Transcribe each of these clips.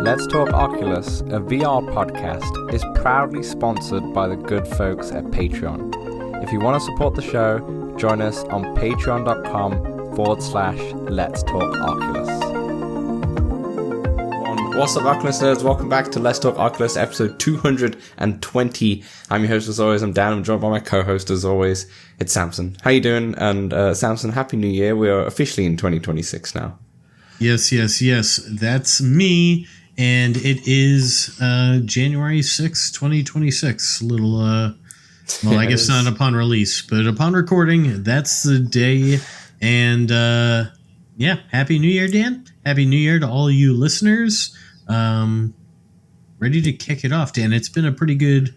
Let's Talk Oculus, a VR podcast, is proudly sponsored by the good folks at Patreon. If you want to support the show, join us on patreon.com/Let's Talk Oculus. What's up, Oculus nerds? Welcome back to Let's Talk Oculus, episode 220. I'm your host as always. I'm Dan. I'm joined by my co-host as always. It's Samson. How you doing? And Samson, Happy New Year. We are officially in 2026 now. Yes. That's me. And it is January 6th, 2026. A little, well, I guess not upon release, but upon recording, that's the day. And yeah, Happy New Year, Dan. Happy New Year to all you listeners. Ready to kick it off, Dan. It's been a pretty good.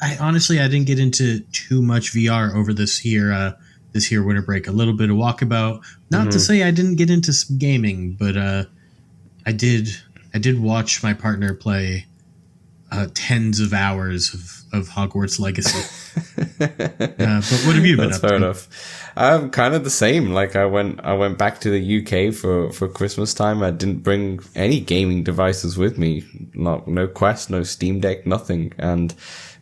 I didn't get into too much VR over this year winter break. A little bit of Walkabout. Not to say I didn't get into some gaming, but I did watch my partner play tens of hours of Hogwarts Legacy. But what have you been up to? Fair enough. I'm kind of the same. Like I went back to the UK for Christmas time. I didn't bring any gaming devices with me. No Quest, no Steam Deck, nothing. And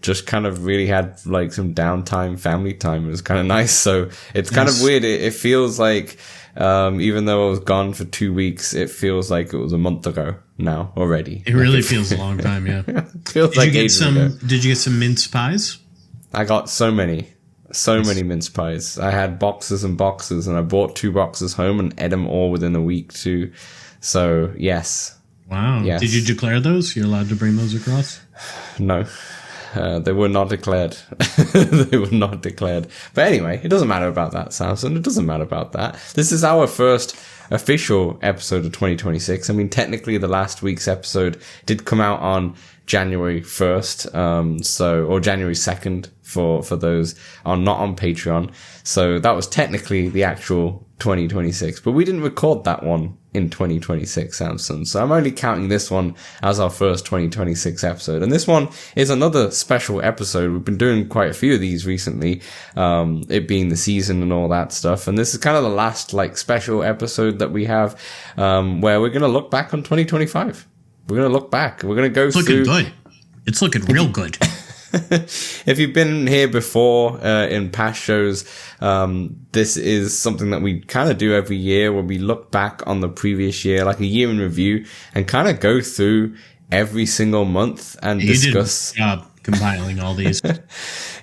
just kind of really had like some downtime, family time. It was kind of nice. So it's kind of weird. It feels like, even though I was gone for 2 weeks, it feels like it was a month ago now already. It really feels a long time, yeah. Did you get some mince pies? I got so many mince pies. I had boxes and boxes, and I bought 2 boxes home and ate them all within a week too. So yes. Wow. Yes. Did you declare those? You're allowed to bring those across? No. They were not declared. They were not declared. But anyway, it doesn't matter about that, Samson. It doesn't matter about that. This is our first official episode of 2026. I mean, technically the last week's episode did come out on January 1st, or January 2nd for those not on Patreon. So that was technically the actual 2026, but we didn't record that one in 2026, Samson. So I'm only counting this one as our first 2026 episode. And this one is another special episode. We've been doing quite a few of these recently, it being the season and all that stuff. And this is kind of the last like special episode that we have, where we're going to look back on 2025. We're going to look back. We're going to go through. It's looking good. It's looking real good. If you've been here before in past shows, this is something that we kind of do every year where we look back on the previous year, like a year in review, and kind of go through every single month and discuss. You did a job compiling all these.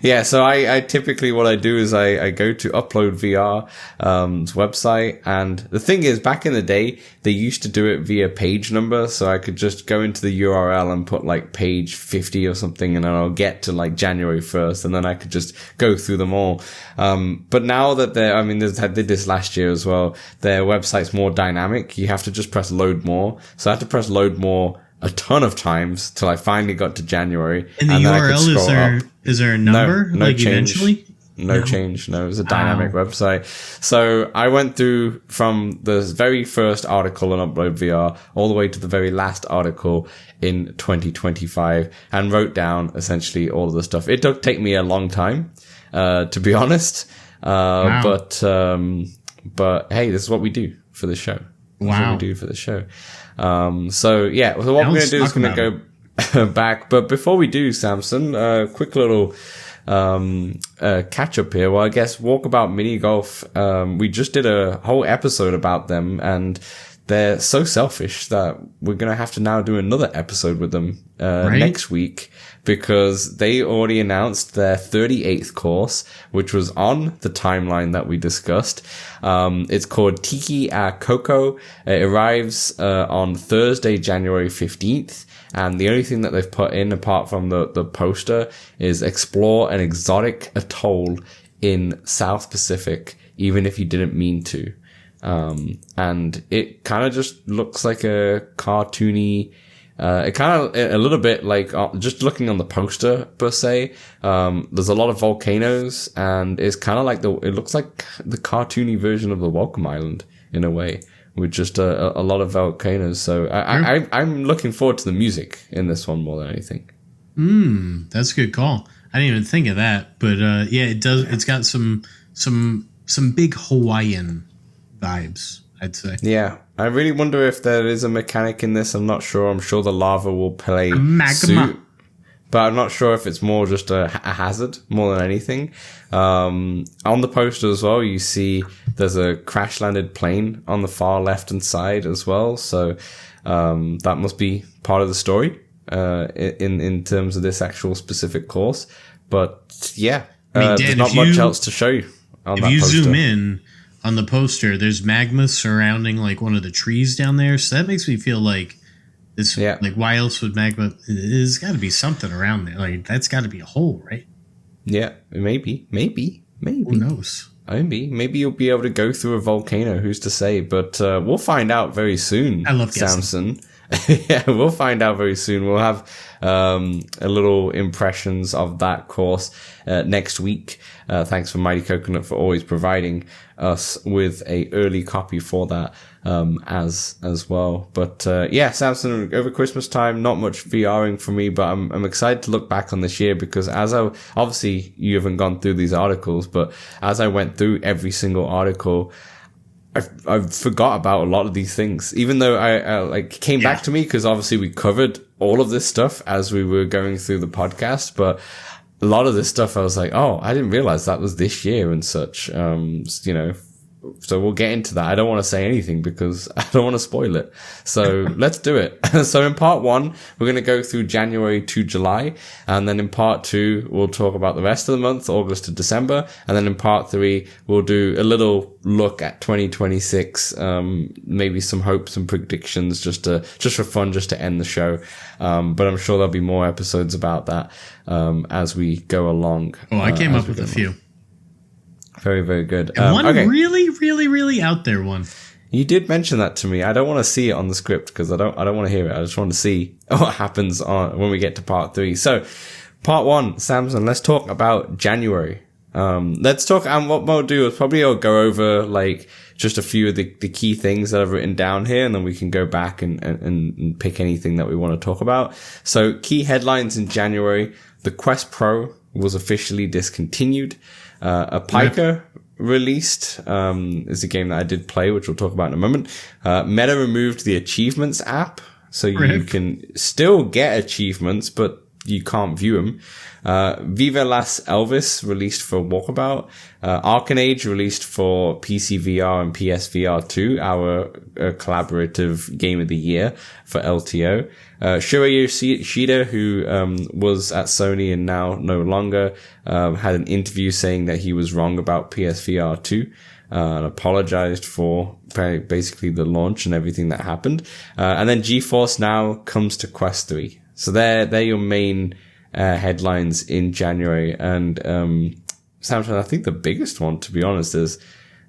Yeah, so I typically what I do is I go to Upload VR's website, and the thing is, back in the day, they used to do it via page number, so I could just go into the URL and put like page 50 or something, and then I'll get to like January 1st, and then I could just go through them all. But now that they did this last year as well, their website's more dynamic. You have to just press load more. So I had to press load more a ton of times till I finally got to January. And the URL is there a number? No change. Eventually? No change. No, it was a dynamic website. So I went through from the very first article on Upload VR all the way to the very last article in 2025 and wrote down essentially all of the stuff. It did take me a long time, to be honest. Wow. But hey, this is what we do for the show. Wow. So yeah, so what we're going to do is going to go back. But before we do, Samson, quick little catch up here. Well, I guess Walkabout Mini Golf, we just did a whole episode about them, and they're so selfish that we're going to have to now do another episode with them next week, because they already announced their 38th course, which was on the timeline that we discussed. It's called Tiki Coco. It arrives on Thursday, January 15th. And the only thing that they've put in, apart from the poster, is explore an exotic atoll in South Pacific, even if you didn't mean to. And it kind of just looks like a cartoony, it kind of, a little bit like, just looking on the poster per se, there's a lot of volcanoes, and it's kind of like it looks like the cartoony version of the Welcome Island in a way, with just a lot of volcanoes. So I'm looking forward to the music in this one more than anything. That's a good call. I didn't even think of that, but yeah, it does. It's got some big Hawaiian vibes I'd say. Yeah. I really wonder if there is a mechanic in this. I'm not sure. I'm sure the lava will play Magma. suit. But I'm not sure if it's more just a hazard more than anything. On the poster as well, you see there's a crash landed plane on the far left hand side as well. So that must be part of the story in terms of this actual specific course. But yeah, Dan, there's not much else to show you on that poster. If you zoom in on the poster, there's magma surrounding like one of the trees down there. So that makes me feel like like, why else would magma? There's got to be something around there. Like, that's got to be a hole, right? Yeah, maybe. Who knows? Maybe you'll be able to go through a volcano. Who's to say? But we'll find out very soon. I love Samson. Yeah, we'll find out very soon. We'll have a little impressions of that course next week. Thanks for Mighty Coconut for always providing us with a early copy for that as well. But yeah, Samson, over Christmas time, not much VRing for me, but I'm excited to look back on this year because obviously you haven't gone through these articles, but as I went through every single article, I forgot about a lot of these things, even though I came back to me because obviously we covered all of this stuff as we were going through the podcast, but a lot of this stuff I was like, oh, I didn't realize that was this year and such, so we'll get into that. I don't want to say anything because I don't want to spoil it. So let's do it. So in part 1, we're going to go through January to July. And then in part 2, we'll talk about the rest of the month, August to December. And then in part 3, we'll do a little look at 2026, maybe some hopes and predictions just for fun, just to end the show. But I'm sure there'll be more episodes about that, as we go along. Oh, I came up with a few. Very, very good. And one really, really, really out there one. You did mention that to me. I don't want to see it on the script because I don't want to hear it. I just want to see what happens when we get to part 3. So, part 1, Samson, let's talk about January. Let's talk, and what we'll do is probably I'll go over like just a few of the key things that I've written down here, and then we can go back and pick anything that we want to talk about. So, key headlines in January: the Quest Pro was officially discontinued. A Piker released, is a game that I did play, which we'll talk about in a moment. Meta removed the achievements app, so you can still get achievements, but you can't view them. Viva Las Elvis released for Walkabout. Arcanage released for PC VR and PSVR 2, our collaborative game of the year for LTO. Shuei Yoshida, who was at Sony and now no longer, had an interview saying that he was wrong about PSVR 2. And apologized for basically the launch and everything that happened. And then GeForce Now comes to Quest 3. So they're your main headlines in January. And Samson, I think the biggest one, to be honest, is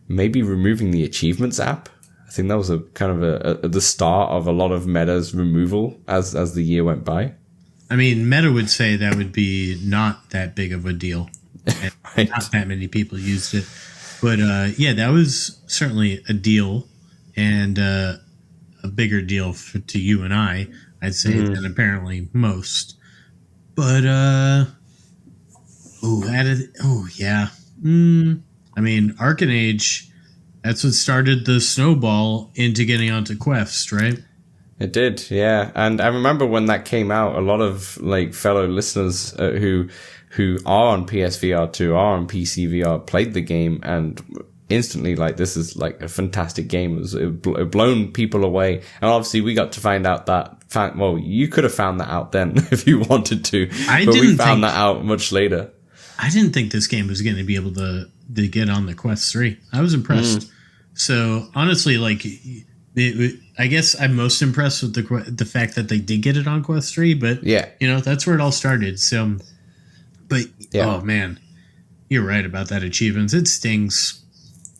maybe removing the achievements app. I think that was a kind of the start of a lot of Meta's removal as the year went by. I mean, Meta would say that would be not that big of a deal. And right. Not that many people used it. But yeah, that was certainly a deal, and a bigger deal to you and I'd say, than apparently most. But yeah. I mean, Arcanage, that's what started the snowball into getting onto Quest, right? It did, yeah. And I remember when that came out, a lot of like fellow listeners who are on PSVR 2, are on PC VR, played the game and instantly like, this is like a fantastic game. It blown people away. And obviously we got to find out that, well, you could have found that out then if you wanted to, but we found that out much later. I didn't think this game was going to be able to get on the Quest 3. I was impressed. So honestly, like, I guess I'm most impressed with the fact that they did get it on Quest 3, but yeah, that's where it all started. So, but yeah. Oh man, you're right about that achievements. It stings.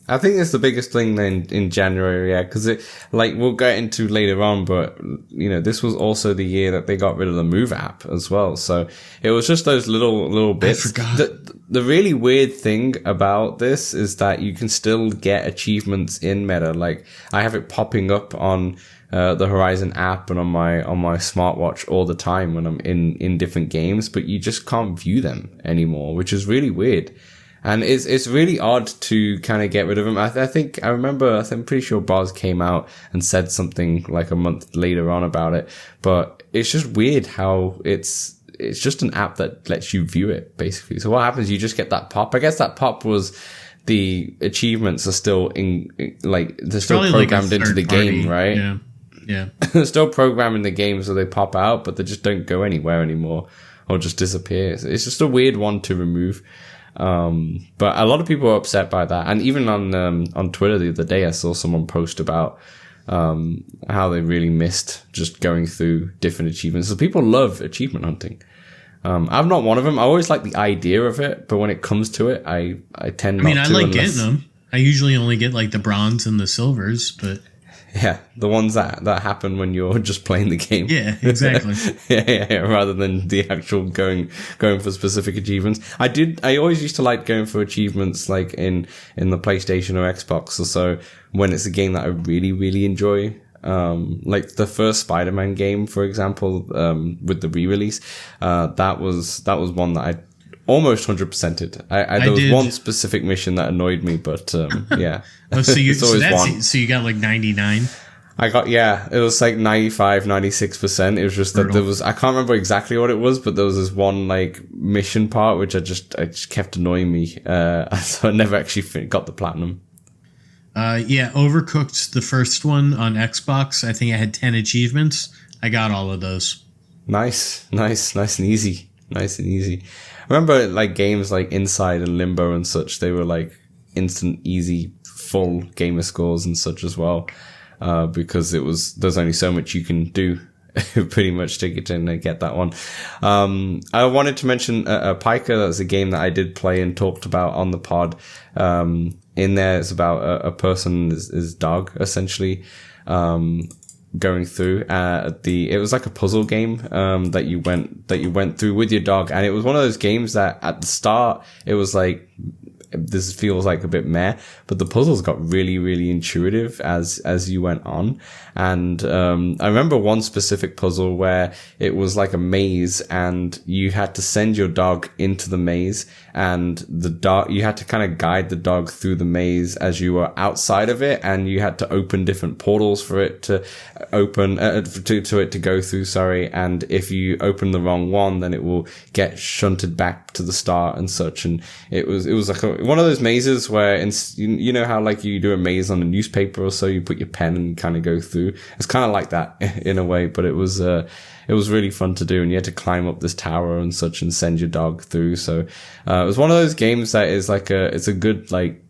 I think it's the biggest thing in January, yeah, because it, like, we'll get into later on, but this was also the year that they got rid of the Move app as well. So it was just those little bits. I forgot. The really weird thing about this is that you can still get achievements in Meta. Like, I have it popping up on the Horizon app and on my smartwatch all the time when I'm in different games, but you just can't view them anymore, which is really weird. And it's really odd to kind of get rid of them. I'm pretty sure Boz came out and said something like a month later on about it. But it's just weird how it's just an app that lets you view it, basically. So what happens? You just get that pop. I guess that pop was the achievements are still they're still programmed into the game, right? Yeah. Yeah. They're still programming the game so they pop out, but they just don't go anywhere anymore or just disappear. It's just a weird one to remove. But a lot of people are upset by that. And even on Twitter the other day, I saw someone post about how they really missed just going through different achievements. So people love achievement hunting. I'm not one of them. I always like the idea of it, but when it comes to it, I tend not to. I like getting them. I usually only get like the bronze and the silvers, but yeah, the ones that happen when you're just playing the game. Yeah, exactly. yeah, rather than the actual going for specific achievements. I always used to like going for achievements like in the PlayStation or Xbox or so when it's a game that I really, really enjoy. Like the first Spider-Man game, for example, with the re-release, that was one that I almost 100%ed. There was one specific mission that annoyed me, but yeah. So you got like 99. It was like 95, 96%. It was just that I can't remember exactly what it was, but there was this one like mission part which I just kept annoying me. So I never actually got the platinum. Overcooked, the first one on Xbox. I think I had 10 achievements. I got all of those. Nice and easy. I remember like games like Inside and Limbo and such, they were like instant, easy, full gamer scores and such as well. Because there's only so much you can do pretty much to get in and get that one. I wanted to mention Piker. That's a game that I did play and talked about on the pod. In there, it's about a person, his dog, essentially, going through it was like a puzzle game that you went through with your dog, and it was one of those games that at the start it was like, this feels like a bit meh, but the puzzles got really, really intuitive as you went on. And I remember one specific puzzle where it was like a maze and you had to send your dog into the maze, and you had to kind of guide the dog through the maze as you were outside of it, and you had to open different portals for it to open to it to go through, and if you open the wrong one, then it will get shunted back to the start and such. And it was like one of those mazes where you know how like you do a maze on a newspaper or so, you put your pen and kind of go through. It's kind of like that in a way, but it was really fun to do, and you had to climb up this tower and such and send your dog through. So it was one of those games that is like it's a good like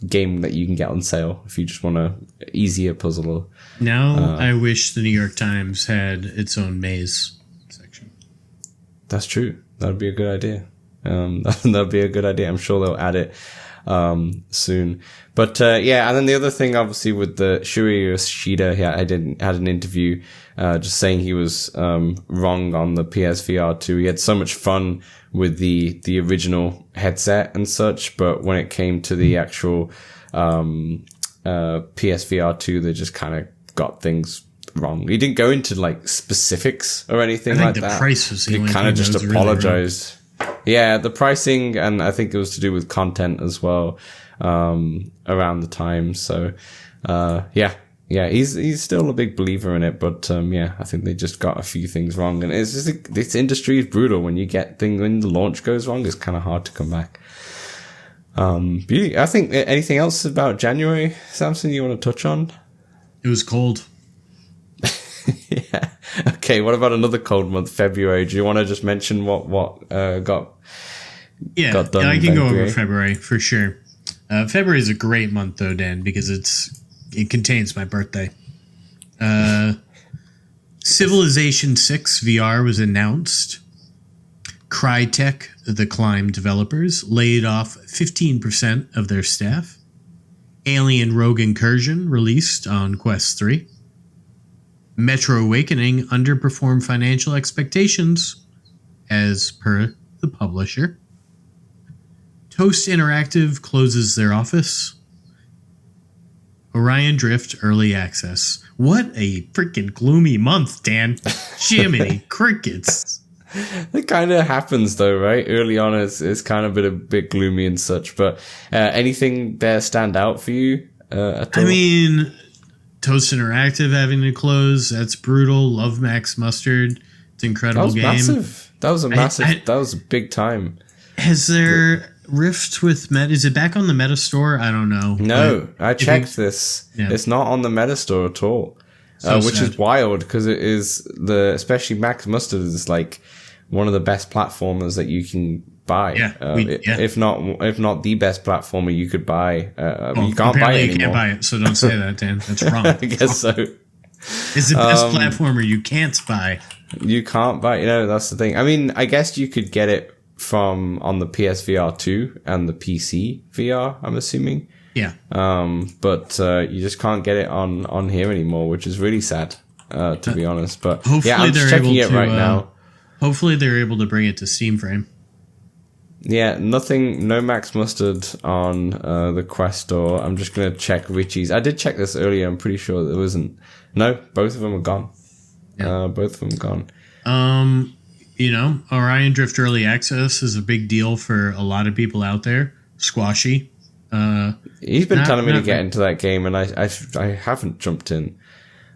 game that you can get on sale if you just want a easier puzzle. Now I wish the New York Times had its own maze section. That's true. That'd be a good idea. That'd be a good idea. I'm sure they'll add it soon. But and then the other thing, obviously, with the Shuei Yoshida, had an interview just saying he was wrong on the PSVR 2. He had so much fun with the original headset and such, but when it came to the actual PSVR 2, they just kind of got things wrong. He didn't go into like specifics or anything like that. I think the price was the only thing. He kind of just apologized. Really. Yeah, the pricing, and I think it was to do with content as well around the time. So he's still a big believer in it, but I think they just got a few things wrong, and it's just this industry is brutal. When you get things, when the launch goes wrong, it's kind of hard to come back. I think anything else about January, Samson, you want to touch on? It was cold. Yeah. Okay. What about another cold month, February? Do you want to just mention what got done? Yeah, I can go over February for sure. February is a great month though, Dan, because it contains my birthday. Civilization 6 VR was announced. Crytek, the Climb developers, laid off 15% of their staff. Alien Rogue Incursion released on Quest 3. Metro Awakening underperformed financial expectations, as per the publisher. Toast Interactive closes their office. Orion Drift Early Access. What a freaking gloomy month, Dan. Jiminy crickets. It kind of happens though, right? Early on, it's kind of a bit gloomy and such. But anything there stand out for you at all? I mean, Toast Interactive having to close, that's brutal. Love Max Mustard, it's an incredible game. Massive. That was a massive. That was a big time. Has there rift with Meta? Is it back on the Meta store? I don't know. No, I checked this. Yeah. It's not on the Meta store at all, which is wild because it is especially Max Mustard is like one of the best platformers that you can buy. If not the best platformer you could buy. You can't buy it anymore. You can't buy it, so don't say that, Dan. That's wrong. I guess so. It's the best platformer you can't buy. You can't buy. That's the thing. I mean, I guess you could get it on the PSVR 2 and the PC VR, I'm assuming. Yeah. But you just can't get it on here anymore, which is really sad, to be honest. But hopefully I'm just checking it right now. Hopefully they're able to bring it to Steam Frame. Yeah, no Max Mustard on the Quest store. I'm just going to check Richie's. I did check this earlier. I'm pretty sure there wasn't. No, both of them are gone. Yeah. Both of them are gone. Orion Drift Early Access is a big deal for a lot of people out there. Squashy. He's been telling me to get into that game, and I haven't jumped in.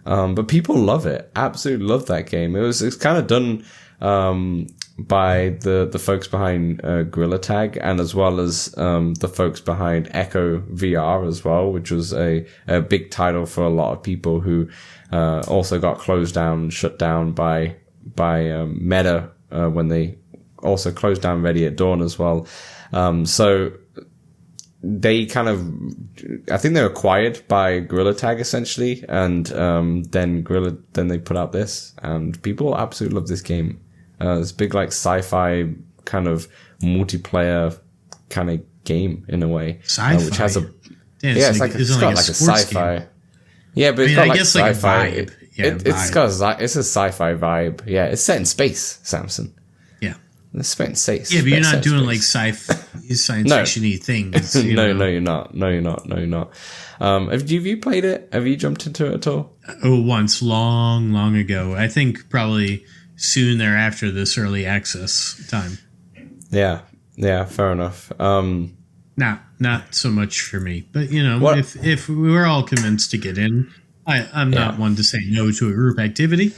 But people love it. Absolutely love that game. It's kind of done by the folks behind Gorilla Tag, and as well as the folks behind Echo VR as well, which was a big title for a lot of people who also got closed down and shut down by Meta when they also closed down Ready at Dawn as well. So they kind of, I think they were acquired by Gorilla Tag essentially, and then they put out this, and people absolutely love this game. It's a big like sci-fi kind of multiplayer kind of game in a way, which has a it's got like a sci-fi game. Yeah, but it's got like sci-fi. Like a vibe. It's a sci-fi vibe. Yeah, it's set in space, Samson. Yeah, it's set in space. Yeah, but you're not doing like science fiction-y things. No, you're not. Have you played it? Have you jumped into it at all? Once, long ago. I think probably soon thereafter this early access time. Yeah, fair enough. Not so much for me, but if we were all convinced to get in, I'm not one to say no to a group activity.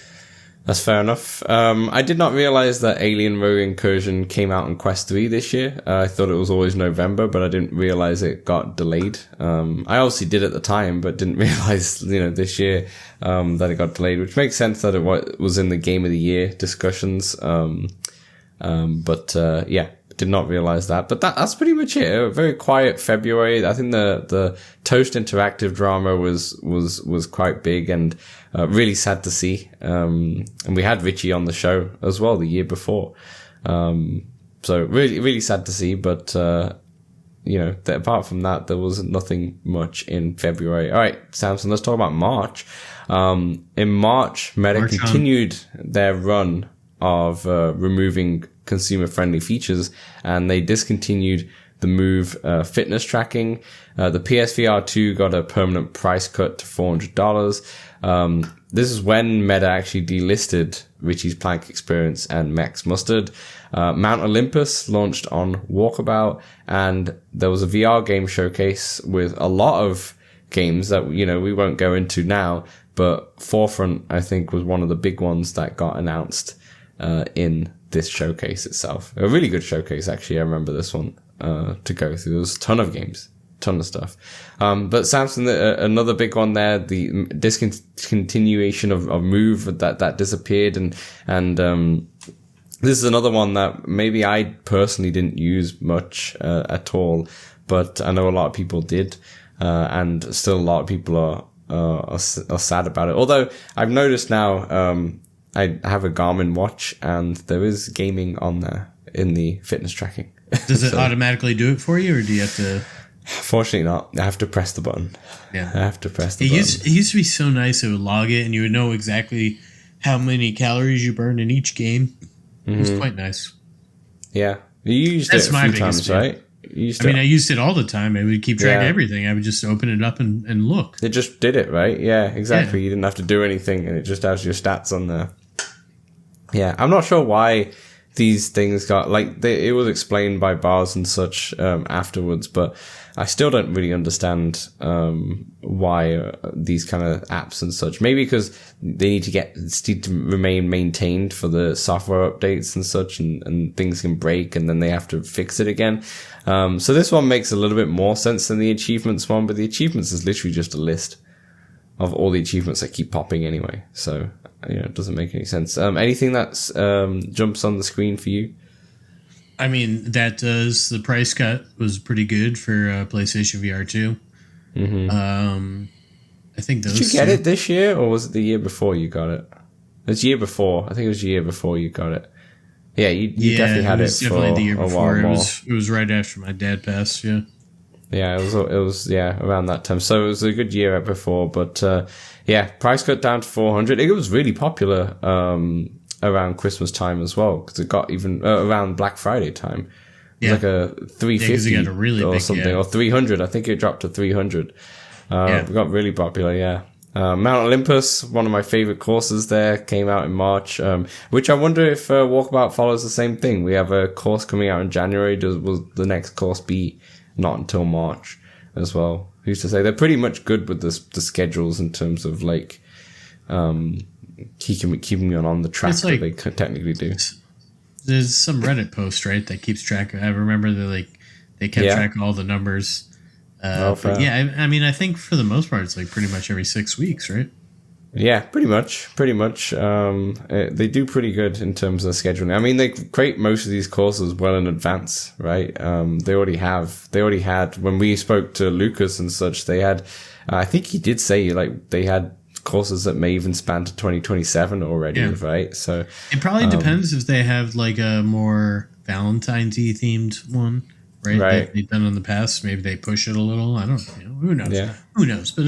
That's fair enough. I did not realize that Alien Rogue Incursion came out on Quest 3 this year. I thought it was always November, but I didn't realize it got delayed. I obviously did at the time, but didn't realize, this year, that it got delayed, which makes sense that it was in the Game of the Year discussions. Did not realize that. But that's pretty much it. A very quiet February. I think the Toast Interactive drama was quite big and really sad to see. And we had Richie on the show as well the year before. So really, really sad to see. But, apart from that, there was nothing much in February. All right, Samson, let's talk about March. In March, Meta continued their run of removing consumer-friendly features, and they discontinued the Move fitness tracking. The PSVR 2 got a permanent price cut to $400. This is when Meta actually delisted Richie's Plank Experience and Max Mustard. Mount Olympus launched on Walkabout, and there was a VR game showcase with a lot of games that, we won't go into now, but Forefront, I think, was one of the big ones that got announced in this showcase itself. A really good showcase, actually. I remember this one to go through. There was a ton of games, ton of stuff. But Samson, another big one there, the discontinuation of Move that disappeared, and this is another one that maybe I personally didn't use much at all, but I know a lot of people did, and still a lot of people are sad about it. Although I've noticed now, I have a Garmin watch, and there is gaming on there in the fitness tracking. Does it automatically do it for you, or do you have to? Fortunately not. I have to press the button. Yeah. I have to press the button. It used to be so nice. It would log it, and you would know exactly how many calories you burned in each game. It was quite nice. Yeah. You used it a few times, right? I used it all the time. I would keep track of everything. I would just open it up and look. It just did it, right? Yeah, exactly. Yeah. You didn't have to do anything, and it just has your stats on there. Yeah, I'm not sure why these things got, like, it was explained by bars and such afterwards, but I still don't really understand why these kind of apps and such. Maybe because they need to remain maintained for the software updates and such, and things can break and then they have to fix it again. So this one makes a little bit more sense than the achievements one, but the achievements is literally just a list of all the achievements that keep popping anyway. So, it doesn't make any sense. Anything that jumps on the screen for you? I mean, the price cut was pretty good for PlayStation VR 2. Mm-hmm. I think those. Did you get it this year, or was it the year before you got it? It was year before. I think it was the year before you got it. Yeah, you definitely had it for the year a before. while more. It was right after my dad passed. Yeah. Yeah, it was around that time. So it was a good year before, but price cut down to 400. It was really popular around Christmas time as well, because it got even around Black Friday time. It was like a 350 got a really or big, something, or 300. I think it dropped to 300. It got really popular. Yeah. Mount Olympus, one of my favorite courses there, came out in March, which I wonder if Walkabout follows the same thing. We have a course coming out in January. Will the next course be not until March as well? Who's to say? They're pretty much good with the schedules in terms of like keeping me on the track that they technically do. There's some Reddit post, right, that keeps track of. I remember they kept track of all the numbers. But yeah, I mean, I think for the most part, it's like pretty much every 6 weeks, right? Yeah, pretty much. They do pretty good in terms of scheduling. I mean, they create most of these courses well in advance, right? They already had, when we spoke to Lucas and such, they had, I think he did say, like, they had courses that may even span to 2027 already, right? So it probably depends if they have like a more Valentine's-y themed one, right? Like they've done in the past. Maybe they push it a little. I don't know. Who knows? Yeah. Who knows? But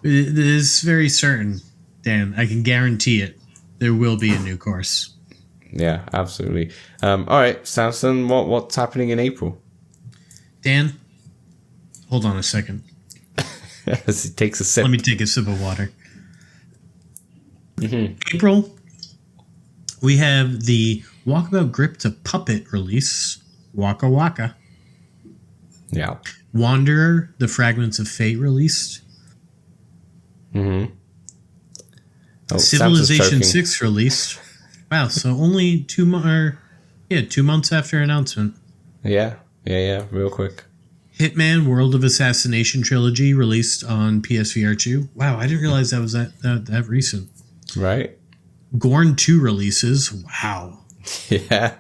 it is very certain, Dan. I can guarantee it. There will be a new course. Yeah, absolutely. All right, Samson, what's happening in April? Dan, hold on a second. As he takes a sip. Let me take a sip of water. Mm-hmm. April, we have the Walkabout Grip to Puppet release. Waka Waka. Yeah. Wanderer, the Fragments of Fate released. Mm-hmm. Oh, Civilization 6 released. Wow, so only 2 months after announcement. Yeah, real quick. Hitman World of Assassination Trilogy released on PSVR 2. Wow, I didn't realize that was that recent. Right. Gorn 2 releases. Wow. Yeah.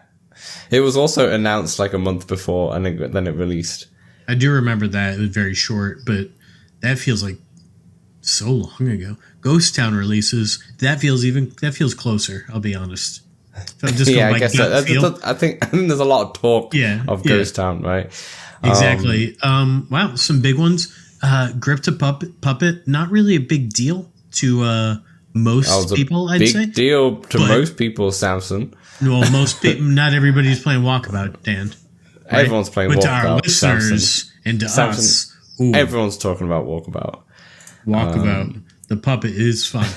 It was also announced like a month before, and then it released. I do remember that. It was very short, but that feels like so long ago. Ghost Town releases. That feels closer, I'll be honest. I think there's a lot of talk of Ghost Town, right? Exactly. Wow, some big ones. Grip to Puppet, not really a big deal to most people, I'd say. Big deal to most people, Samson. Well, most people, not everybody's playing Walkabout, Dan. Right? Everyone's playing Walkabout. But to our listeners and to us. Ooh, everyone's talking about Walkabout. Walkabout. The puppet is fun.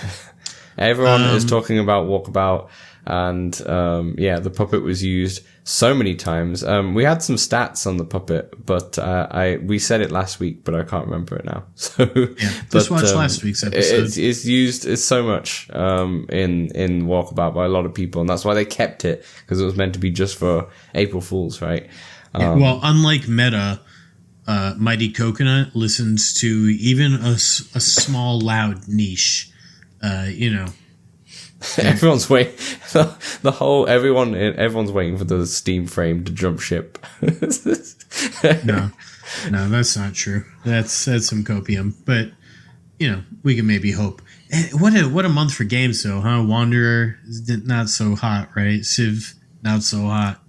Everyone is talking about Walkabout. And the puppet was used so many times. We had some stats on the puppet, but we said it last week, but I can't remember it now. So just watch last week's episode. It's used so much in Walkabout by a lot of people, and that's why they kept it, because it was meant to be just for April Fools, right? Well, unlike Meta, Mighty Coconut listens to even a small loud niche. Everyone's waiting. Everyone's waiting for the Steam frame to jump ship. No, that's not true. That's some copium, but we can maybe hope. What a month for games, though, huh? Wanderer not so hot, right? Civ not so hot,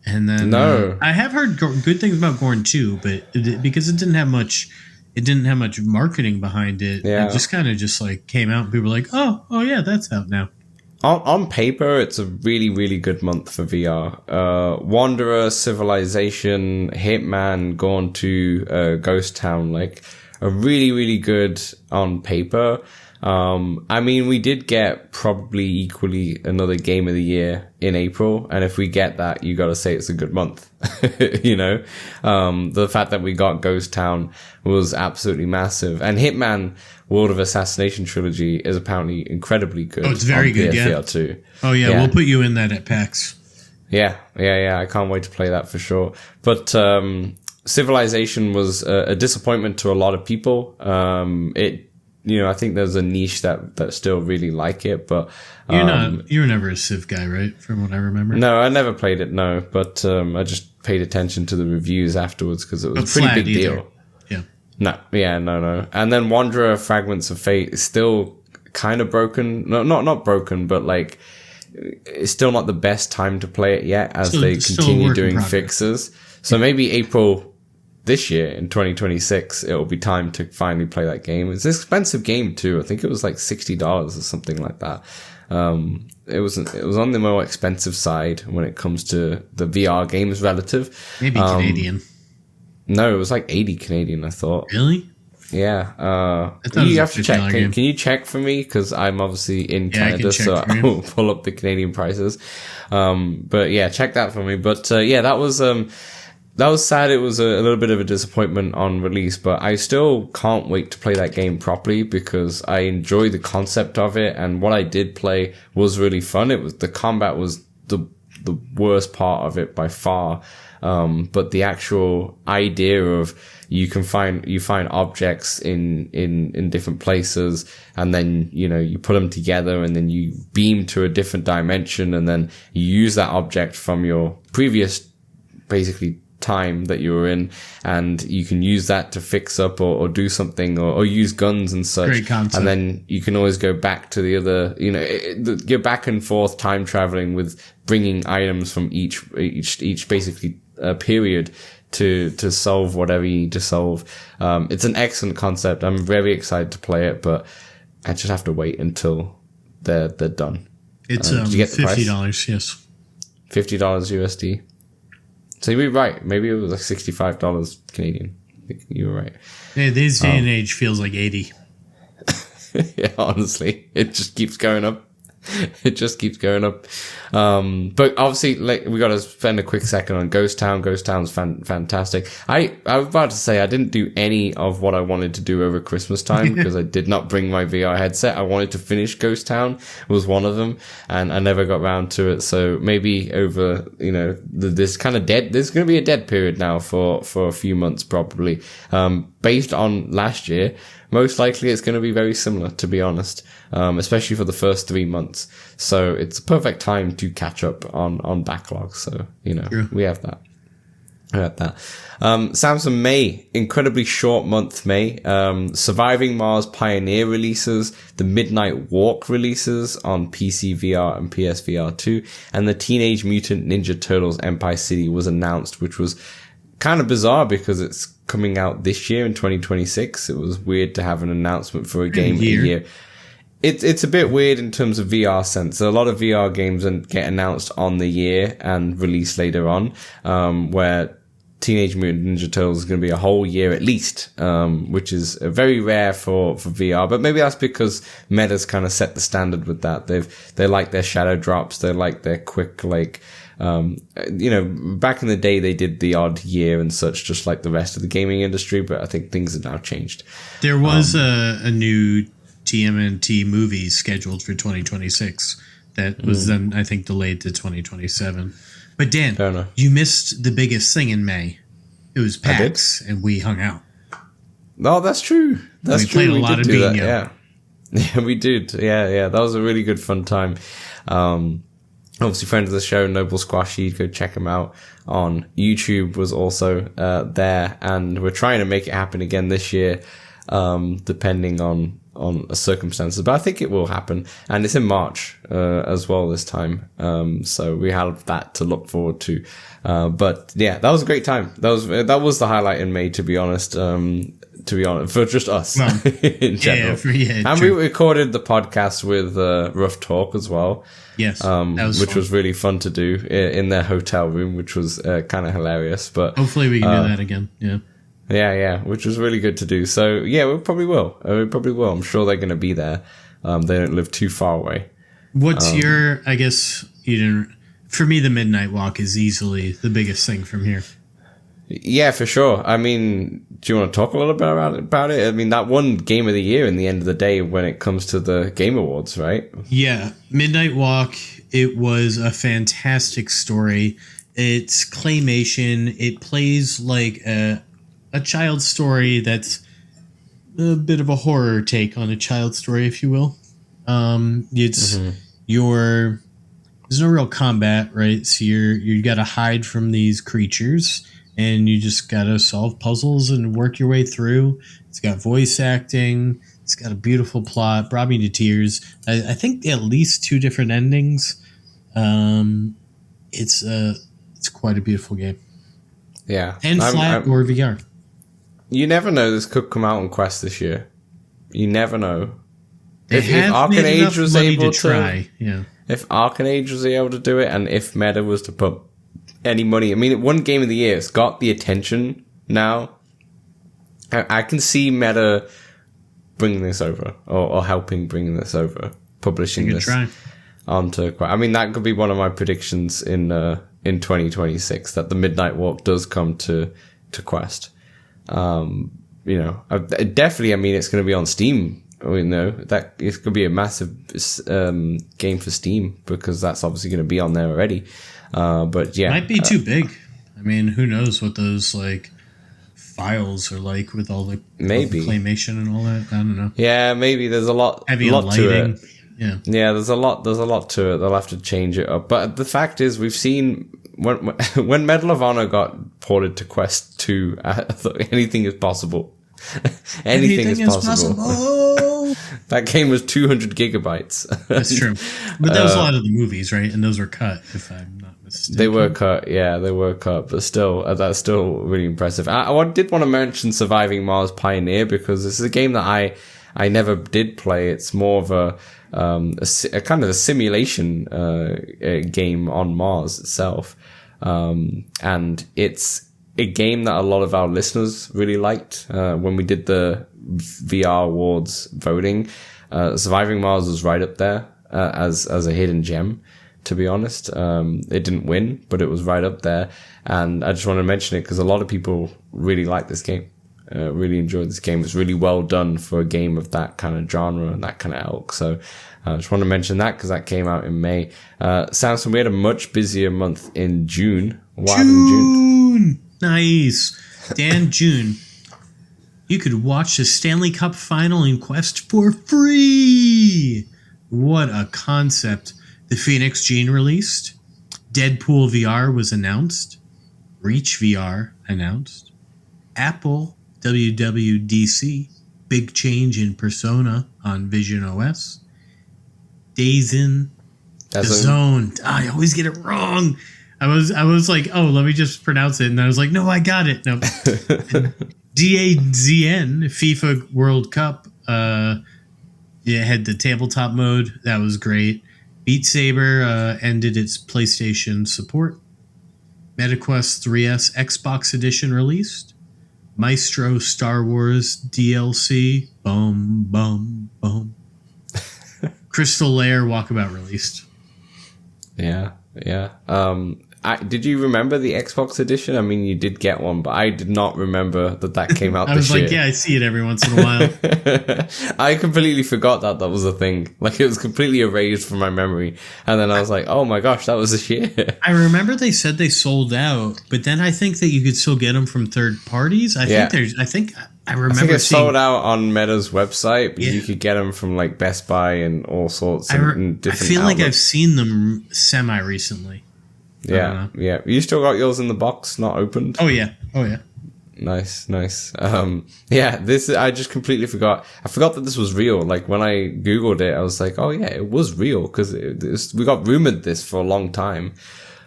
and then I have heard good things about Gorn too, but because it didn't have much. It didn't have much marketing behind it. Yeah. It just kind of like came out and people were like, oh yeah, that's out now. On paper, it's a really, really good month for VR. Wanderer, Civilization, Hitman, Gone to Ghost Town, like a really, really good on paper. I mean, we did get probably equally another Game of the Year in April, and if we get that, you gotta say it's a good month. You know, the fact that we got Ghost Town was absolutely massive, and Hitman World of Assassination Trilogy is apparently incredibly good. Oh, it's very good, PSVR 2. Oh yeah, we'll put you in that at PAX. Yeah. I can't wait to play that for sure. But Civilization was a disappointment to a lot of people. I think there's a niche that still really like it, but you were never a Civ guy, right? From what I remember. No, I never played it. No, but I just paid attention to the reviews afterwards because it was a pretty big deal. Yeah. No. And then Wanderer Fragments of Fate is still kind of broken. No, not broken, but like it's still not the best time to play it yet as they continue doing fixes. So maybe April this year in 2026, it will be time to finally play that game. It's an expensive game too. I think it was like $60 or something like that. It was on the more expensive side when it comes to the VR games relative. Maybe Canadian. No, it was like 80 Canadian, I thought. Really? Yeah. You have to check. Can you check for me? Because I'm obviously in Canada, so I will pull up the Canadian prices. But yeah, check that for me. But that was sad. It was a little bit of a disappointment on release, but I still can't wait to play that game properly because I enjoy the concept of it, and what I did play was really fun. The combat was the worst part of it by far. But the actual idea of you find objects in different places, and then, you put them together and then you beam to a different dimension, and then you use that object from your previous, basically, time that you were in, and you can use that to fix up or do something or use guns and such. Great concept. And then you can always go back to the other, you're back and forth time traveling with bringing items from each basically period to solve whatever you need to solve. It's an excellent concept. I'm very excited to play it, but I just have to wait until they're done. It's did you get the $50, yes. $50 USD. So you were right. Maybe it was like $65 Canadian. I think you were right. Yeah, this day and age feels like 80. Yeah, honestly, it just keeps going up. It just keeps going up. But obviously, like, we got to spend a quick second on Ghost Town. Ghost Town's fantastic. I was about to say I didn't do any of what I wanted to do over Christmas time because I did not bring my VR headset. I wanted to finish Ghost Town, was one of them, and I never got around to it. So maybe over, this kind of there's going to be a dead period now for a few months probably. Based on last year, most likely it's going to be very similar, to be honest, especially for the first 3 months. So it's a perfect time to catch up on backlog. So, we have that. Samsung May, incredibly short month May. Surviving Mars Pioneer releases, the Midnight Walk releases on PC VR and PSVR 2, and the Teenage Mutant Ninja Turtles Empire City was announced, which was kind of bizarre because it's coming out this year in 2026. It was weird to have an announcement for a game a year. It's a bit weird in terms of VR sense. A lot of VR games get announced on the year and released later on, where Teenage Mutant Ninja Turtles is going to be a whole year at least, which is very rare for VR. But maybe that's because Meta's kind of set the standard with that. They like their shadow drops. They like their quick, back in the day they did the odd year and such, just like the rest of the gaming industry. But I think things have now changed. There was a new TMNT movie scheduled for 2026 that was then, I think, delayed to 2027. But Dan, you missed the biggest thing in May. It was PAX, and we hung out. Oh, that's true. We played a lot of Bingo. Yeah, we did. Yeah. That was a really good fun time. Obviously, friend of the show, Noble Squashy, go check him out on YouTube, was also there. And we're trying to make it happen again this year, depending on circumstances. But I think it will happen. And it's in March as well this time. So we have that to look forward to. But yeah, that was a great time. That was the highlight in May, to be honest. For just us in general. And we recorded the podcast with Rough Talk as well. Yes, which was really fun to do in their hotel room, which was kind of hilarious. But hopefully we can do that again. Yeah. Yeah, which was really good to do. So yeah, we probably will. I'm sure they're going to be there. They don't live too far away. What's your? I guess you didn't. For me, the Midnight Walk is easily the biggest thing from here. Yeah, for sure. I mean, do you want to talk a little bit about it? I mean, that won Game of the Year in the end of the day when it comes to the Game Awards, right? Yeah, Midnight Walk. It was a fantastic story. It's claymation. It plays like a child's story that's a bit of a horror take on a child's story, if you will. It's there's no real combat, right? So you got to hide from these creatures, and you just got to solve puzzles and work your way through. It's got voice acting. It's got a beautiful plot. Brought me to tears. I think at least 2 different endings. It's quite a beautiful game. Yeah, and flat or VR. You never know. This could come out on Quest this year. You never know. If Arcane was able to try, yeah. If Arcane was able to do it, and if Meta was to put any money, I mean, it won Game of the Year. It's got the attention now. I can see Meta bringing this over, or helping bring this over, publishing this onto. I mean, that could be one of my predictions in 2026 that the Midnight Walk does come to Quest. Definitely. I mean, it's going to be on Steam. That it could be a massive game for Steam because that's obviously going to be on there already. But yeah, might be too big. I mean, who knows what those like files are like with all the claymation and all that. I don't know. Yeah, maybe there's a lot heavy lot to it. Yeah, there's a lot to it. They'll have to change it up. But the fact is, we've seen when Medal of Honor got ported to Quest 2, I thought anything is possible. Anything is possible. That game was 200 gigabytes. That's true. But that was a lot of the movies, right? And those were cut, if I'm not mistaken. They were cut, yeah, but still, that's still really impressive. I did want to mention Surviving Mars Pioneer because this is a game that I never did play. It's more of a kind of a simulation game on Mars itself. And it's a game that a lot of our listeners really liked. When we did the VR awards voting, Surviving Mars was right up there as a hidden gem, to be honest. It didn't win, but it was right up there. And I just want to mention it because a lot of people really like this game. Really enjoyed this game. It's really well done for a game of that kind of genre and that kind of ilk. So I just want to mention that because that came out in May. Samson, we had a much busier month in June. What happened in June? Nice. Dan, June. You could watch the Stanley Cup final in Quest for free. What a concept. The Phoenix Gene released. Deadpool VR was announced. Reach VR announced. Apple WWDC. Big change in Persona on Vision OS. Days in the Zone. I always get it wrong. I was like, oh, let me just pronounce it. And I was like, no, I got it. No. DAZN, FIFA World Cup. Had the tabletop mode. That was great. Beat Saber ended its PlayStation support. MetaQuest 3S Xbox Edition released. Maestro Star Wars DLC. Boom, boom, boom. Crystal Lair Walkabout released. Yeah. Did you remember the Xbox edition? I mean, you did get one, but I did not remember that came out this year. I was like, yeah, I see it every once in a while. I completely forgot that was a thing. Like, it was completely erased from my memory. And then I was like, oh my gosh, that was this year. I remember they said they sold out, but then I think that you could still get them from third parties. I think it's sold out on Meta's website, but you could get them from like Best Buy and all sorts of different I feel outlets. Like I've seen them semi-recently. Yeah. You still got yours in the box, not opened? Oh, yeah. Nice. This I just completely forgot. I forgot that this was real. Like, when I Googled it, I was like, oh, yeah, it was real, because we got rumored this for a long time.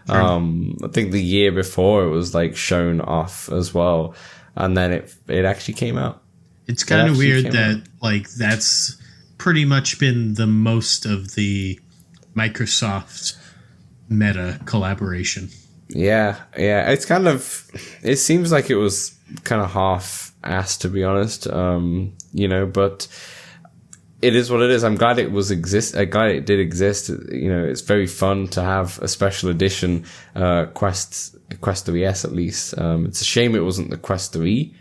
Sure. I think the year before it was, like, shown off as well. And then it actually came out. It's kind of weird that, like, that's pretty much been the most of the Microsoft Meta collaboration. Yeah. It's it seems like it was kind of half-assed, to be honest. But it is what it is. I'm glad I'm glad it did exist. It's very fun to have a special edition Quest 3S at least. It's a shame it wasn't the Quest 3.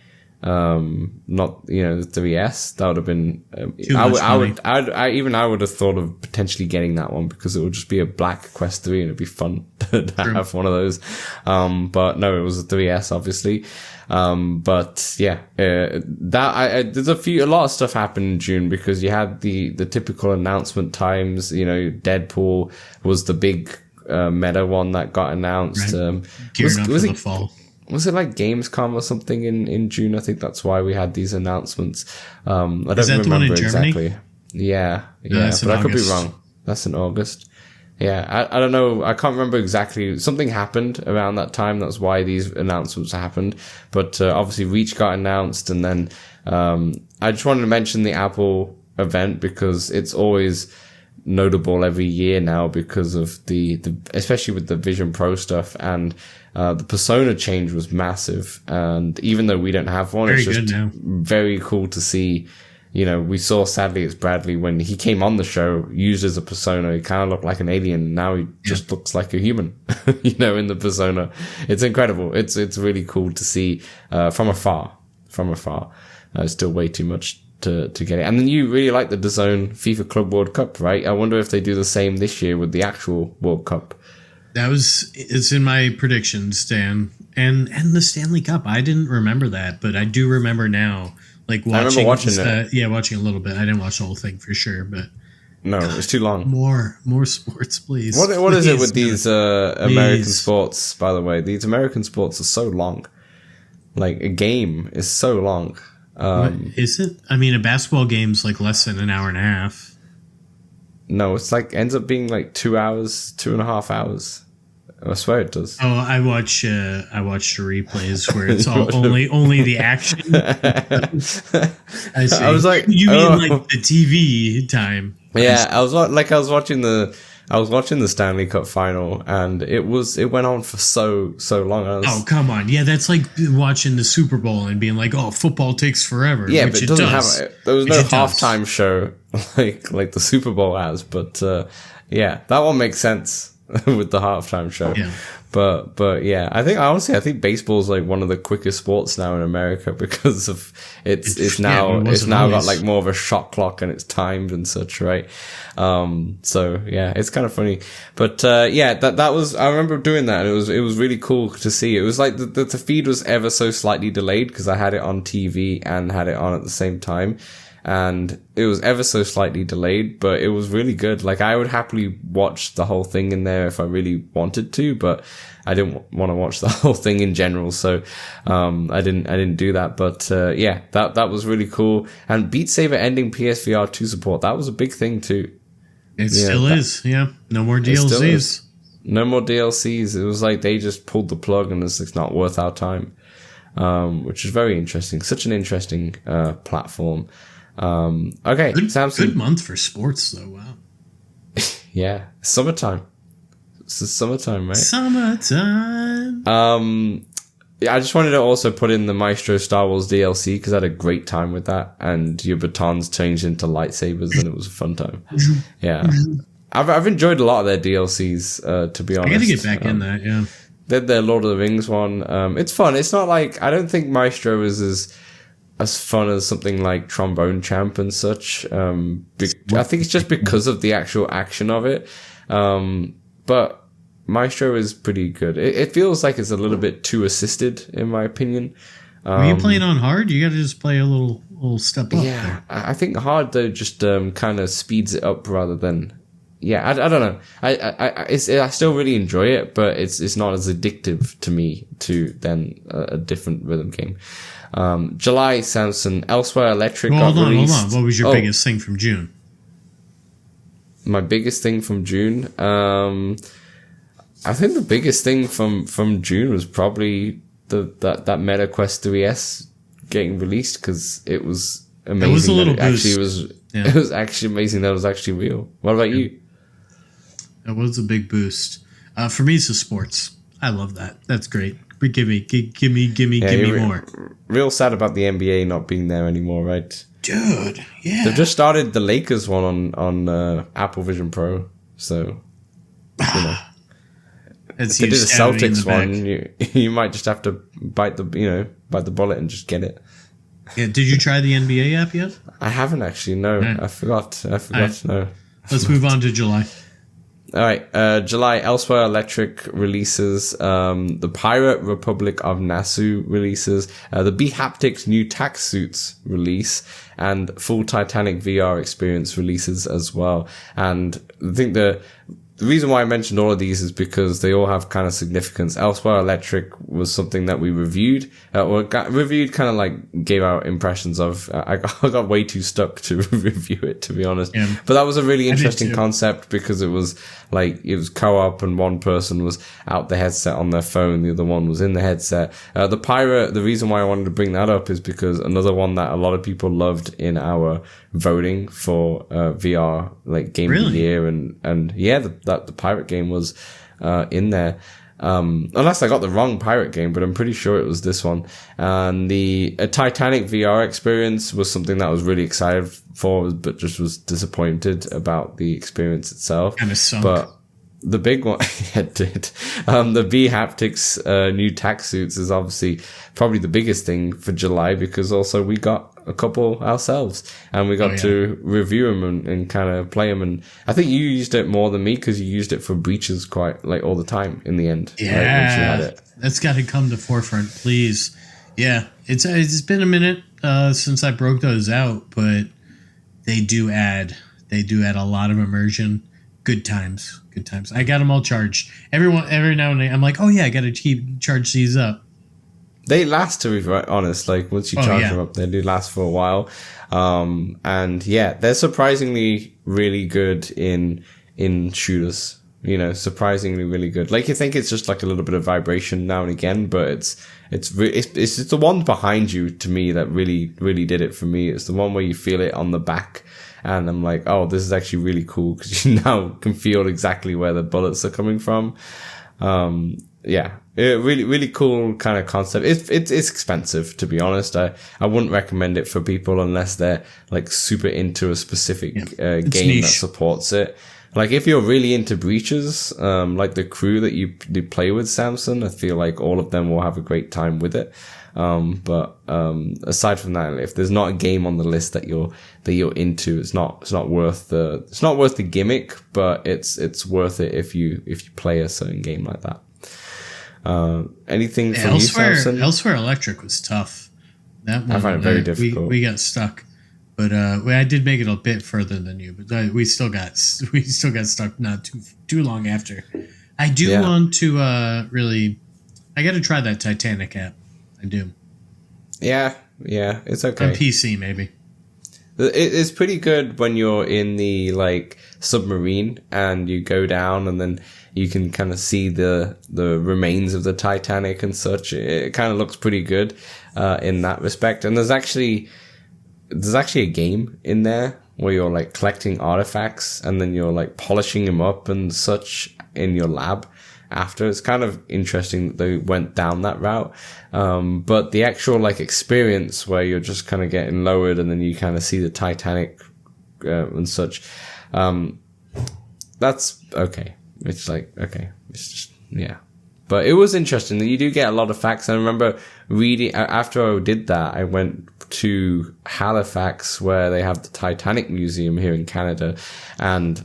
Not the 3S. That would have been. I would have thought of potentially getting that one because it would just be a black Quest 3 and it'd be fun to have one of those. But no, it was a 3S, obviously. But yeah, there's a lot of stuff happened in June because you had the typical announcement times. Deadpool was the big meta one that got announced. Right. Gearing up for the fall. Was it like Gamescom or something in June? I think that's why we had these announcements. I don't remember exactly. Yeah, but I could be wrong. That's in August. Yeah, I don't know. I can't remember exactly. Something happened around that time. That's why these announcements happened. But obviously, Reach got announced, and then I just wanted to mention the Apple event because it's always notable every year now because of the especially with the Vision Pro stuff, and the Persona change was massive. And even though we don't have one, it's just very cool to see. We saw, sadly, it's Bradley when he came on the show, used as a persona. He kind of looked like an alien. Now he just looks like a human, in the persona. It's incredible. It's really cool to see, from afar. It's still way too much to get it. And then you really like the DAZN FIFA Club World Cup, right? I wonder if they do the same this year with the actual World Cup. It's in my predictions, Dan. And the Stanley Cup. I didn't remember that, but I do remember now. Like watching, I remember watching it. Yeah, watching a little bit. I didn't watch the whole thing for sure, but no, it's too long. More sports, please. What is it with these American sports? By the way, these American sports are so long. Like a game is so long. What is it? I mean, a basketball game's like less than an hour and a half. No, it's like ends up being like 2 hours, 2.5 hours. I swear it does. Oh, I watched the replays where it's all only the action. I see. I was like, you mean like the TV time? Yeah, I was watching the Stanley Cup final, and it went on for so long. Oh, come on! Yeah, that's like watching the Super Bowl and being like, "Oh, football takes forever." Yeah, but it doesn't there was no halftime show like the Super Bowl has. But yeah, that one makes sense. With the halftime show. Yeah. But yeah, I think baseball is like one of the quickest sports now in America because of it's now got like more of a shot clock and it's timed and such, right? So yeah, it's kind of funny. But yeah, that was, I remember doing that, and it was really cool to see. It was like the feed was ever so slightly delayed because I had it on TV and had it on at the same time. And it was ever so slightly delayed, but it was really good. Like, I would happily watch the whole thing in there if I really wanted to, but I didn't want to watch the whole thing in general. So, I didn't do that. But, yeah, that was really cool. And Beat Saber ending PSVR 2 support, that was a big thing too. It still is. Yeah. No more DLCs. No more DLCs. It was like they just pulled the plug and it's not worth our time. Which is very interesting. Such an interesting, platform. Okay, Samson. Good month for sports, though. Wow. Yeah, summertime. It's the summertime, right? Summertime. I just wanted to also put in the Maestro Star Wars DLC because I had a great time with that, and your batons changed into lightsabers, and it was a fun time. Yeah, I've enjoyed a lot of their DLCs. To be honest, I got to get back in that. Yeah, their Lord of the Rings one. It's fun. It's not like, I don't think Maestro is as fun as something like Trombone Champ and such. I think it's just because of the actual action of it. But Maestro is pretty good. It feels like it's a little bit too assisted, in my opinion. Are you playing on hard? You got to just play a little step up. Yeah, there. I think hard though just kind of speeds it up rather than. Yeah, I don't know. I still really enjoy it, but it's not as addictive to me than a different rhythm game. July, Samson, Elsewhere Electric got released. Hold on. What was your biggest thing from June? My biggest thing from June? I think the biggest thing from June was probably that MetaQuest 3S getting released because it was amazing. It was a little boost. It was actually amazing that it was actually real. What about you? That was a big boost. For me, it's the sports. I love that. That's great. Give me more. Real sad about the NBA not being there anymore, right? Dude, yeah. They've just started the Lakers one on Apple Vision Pro, so you know. If they did a Celtics one, you might just have to bite the bullet and just get it. Yeah. Did you try the NBA app yet? I haven't actually. No, right. I forgot. Right. No. Let's move on to July. All right, July, Elsewhere Electric releases, the Pirate Republic of Nassau releases, the B-Haptics new tax suits release, and full Titanic VR experience releases as well. And I think the reason why I mentioned all of these is because they all have kind of significance. Elsewhere Electric was something that we reviewed, kind of like gave our impressions of. I got way too stuck to review it, to be honest. Yeah. But that was a really interesting concept because it was co-op and one person was out the headset on their phone, the other one was in the headset. The Pirate, the reason why I wanted to bring that up is because another one that a lot of people loved in our voting for VR, like Game of the Year, and yeah, the Pirate game was in there. Unless I got the wrong Pirate game, but I'm pretty sure it was this one. And the Titanic VR experience was something that I was really excited for, but just was disappointed about the experience itself. Kind of sunk. But the big one, it did. The B-Haptics new tax suits is obviously probably the biggest thing for July, because also we got a couple ourselves and we got to review them and kind of play them. And I think you used it more than me because you used it for breaches quite like all the time in the end. Yeah, right, once you had it. That's got to come to forefront, please. Yeah, it's been a minute since I broke those out, but they do add a lot of immersion. Good times. I got them all charged. Every now and then I'm like, oh yeah, I got to keep charge these up. They last, to be honest. Like once you charge them up, they do last for a while. And yeah, they're surprisingly really good in shooters. You know, surprisingly really good. Like you think it's just like a little bit of vibration now and again, but it's the one behind you to me that really really did it for me. It's the one where you feel it on the back. And I'm like, oh, this is actually really cool because you now can feel exactly where the bullets are coming from. Yeah, really, really cool kind of concept. It's expensive, to be honest. I wouldn't recommend it for people unless they're like super into a specific game niche that supports it. Like if you're really into breaches, like the crew that you play with, Samson, I feel like all of them will have a great time with it. But aside from that, if there's not a game on the list that you're into, it's not worth the gimmick, but it's worth it if you play a certain game like that. Anything from you, Samson? Elsewhere Electric was tough. That one, I find it very difficult. We got stuck, but I did make it a bit further than you, but we still got stuck not too long after. I do want to really. I got to try that Titanic app. I do. Yeah, it's okay. On PC, maybe. It's pretty good when you're in the like submarine and you go down and then you can kind of see the remains of the Titanic and such. It kind of looks pretty good in that respect. And there's actually a game in there where you're like collecting artifacts and then you're like polishing them up and such in your lab. After it's kind of interesting that they went down that route, but the actual like experience where you're just kind of getting lowered and then you kind of see the Titanic and such, that's okay. It's like okay, it's just but it was interesting that you do get a lot of facts. I remember reading after I did that, I went to Halifax where they have the Titanic Museum here in Canada, and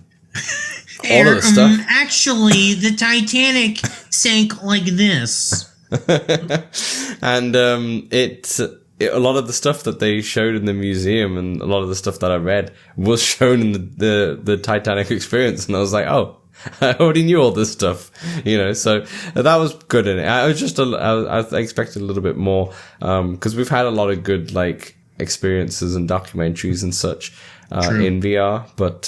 all of the stuff. Actually, the Titanic sank like this. And a lot of the stuff that they showed in the museum and a lot of the stuff that I read was shown in the Titanic experience. And I was like, oh, I already knew all this stuff, you know, so that was good in it. I expected a little bit more, because we've had a lot of good, like, experiences and documentaries and such in VR, but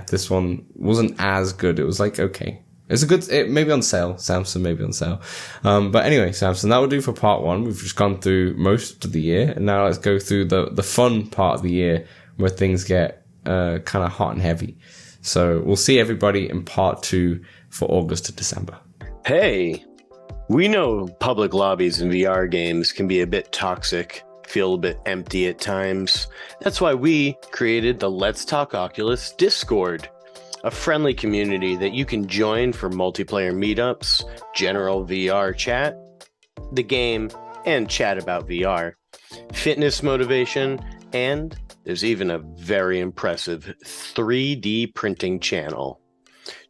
this one wasn't as good. It was like, okay, it's a good, maybe on sale, Samson, maybe on sale. But anyway, Samson, that will do for part one. We've just gone through most of the year, and now let's go through the fun part of the year where things get kind of hot and heavy. So we'll see everybody in part two for August to December. Hey, We know public lobbies in VR games can be a bit toxic, feel a bit empty at times. That's why we created the Let's Talk Oculus Discord, a friendly community that you can join for multiplayer meetups, general VR chat, the game, and chat about VR, fitness motivation, and there's even a very impressive 3D printing channel.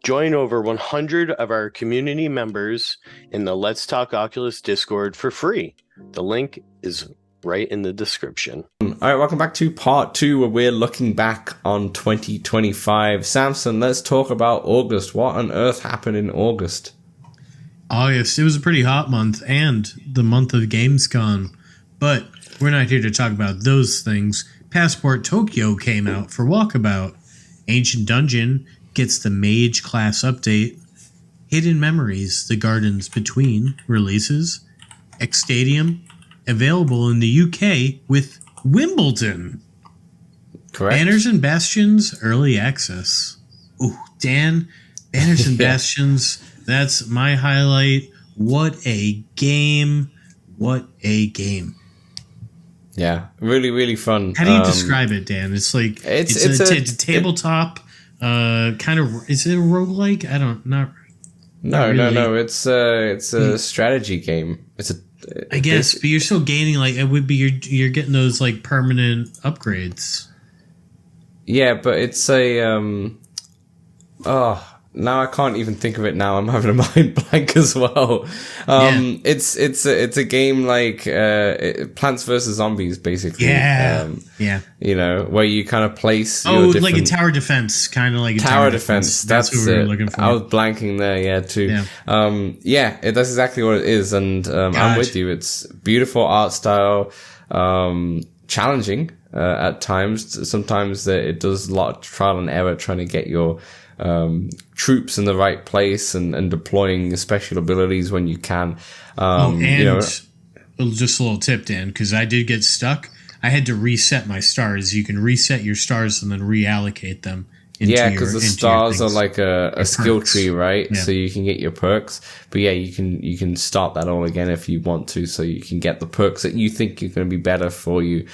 Join over 100 of our community members in the Let's Talk Oculus Discord for free. The link is right in the description. All right, welcome back to part 2 where we're looking back on 2025. Samson, let's talk about August. What on earth happened in August? August, it was a pretty hot month and the month of Gamescom. But we're not here to talk about those things. Passport Tokyo came out for Walkabout. Ancient Dungeon gets the Mage class update. Hidden Memories, The Gardens Between releases. X Stadium, available in the UK with Wimbledon. Correct. Banners and Bastions, early access. Ooh, Dan, Banners and Bastions, that's my highlight. What a game. What a game. Yeah, really, really fun. How do you describe it, Dan? It's like it's a tabletop kind of. Is it a roguelike? I don't not. No, really. No. It's a strategy game. I guess, but you're still gaining. Like it would be. You're getting those like permanent upgrades. Yeah, but it's a now I can't even think of it now. I'm having a mind blank as well. It's a game like Plants vs Zombies, basically. Yeah. You know, where you kind of place. Like a tower defense, kind of like a tower defense. That's what we were looking for. I was blanking there, too. Yeah. That's exactly what it is, and I'm with you. It's beautiful art style, challenging at times. Sometimes it does a lot of trial and error trying to get your troops in the right place and deploying special abilities when you can. Just a little tip, Dan, because I did get stuck. I had to reset my stars. You can reset your stars and then reallocate them. Because the stars are like a skill perks. tree, right? Yeah. So you can get your perks. But yeah, you can start that all again if you want to, so you can get the perks that you think are going to be better for you.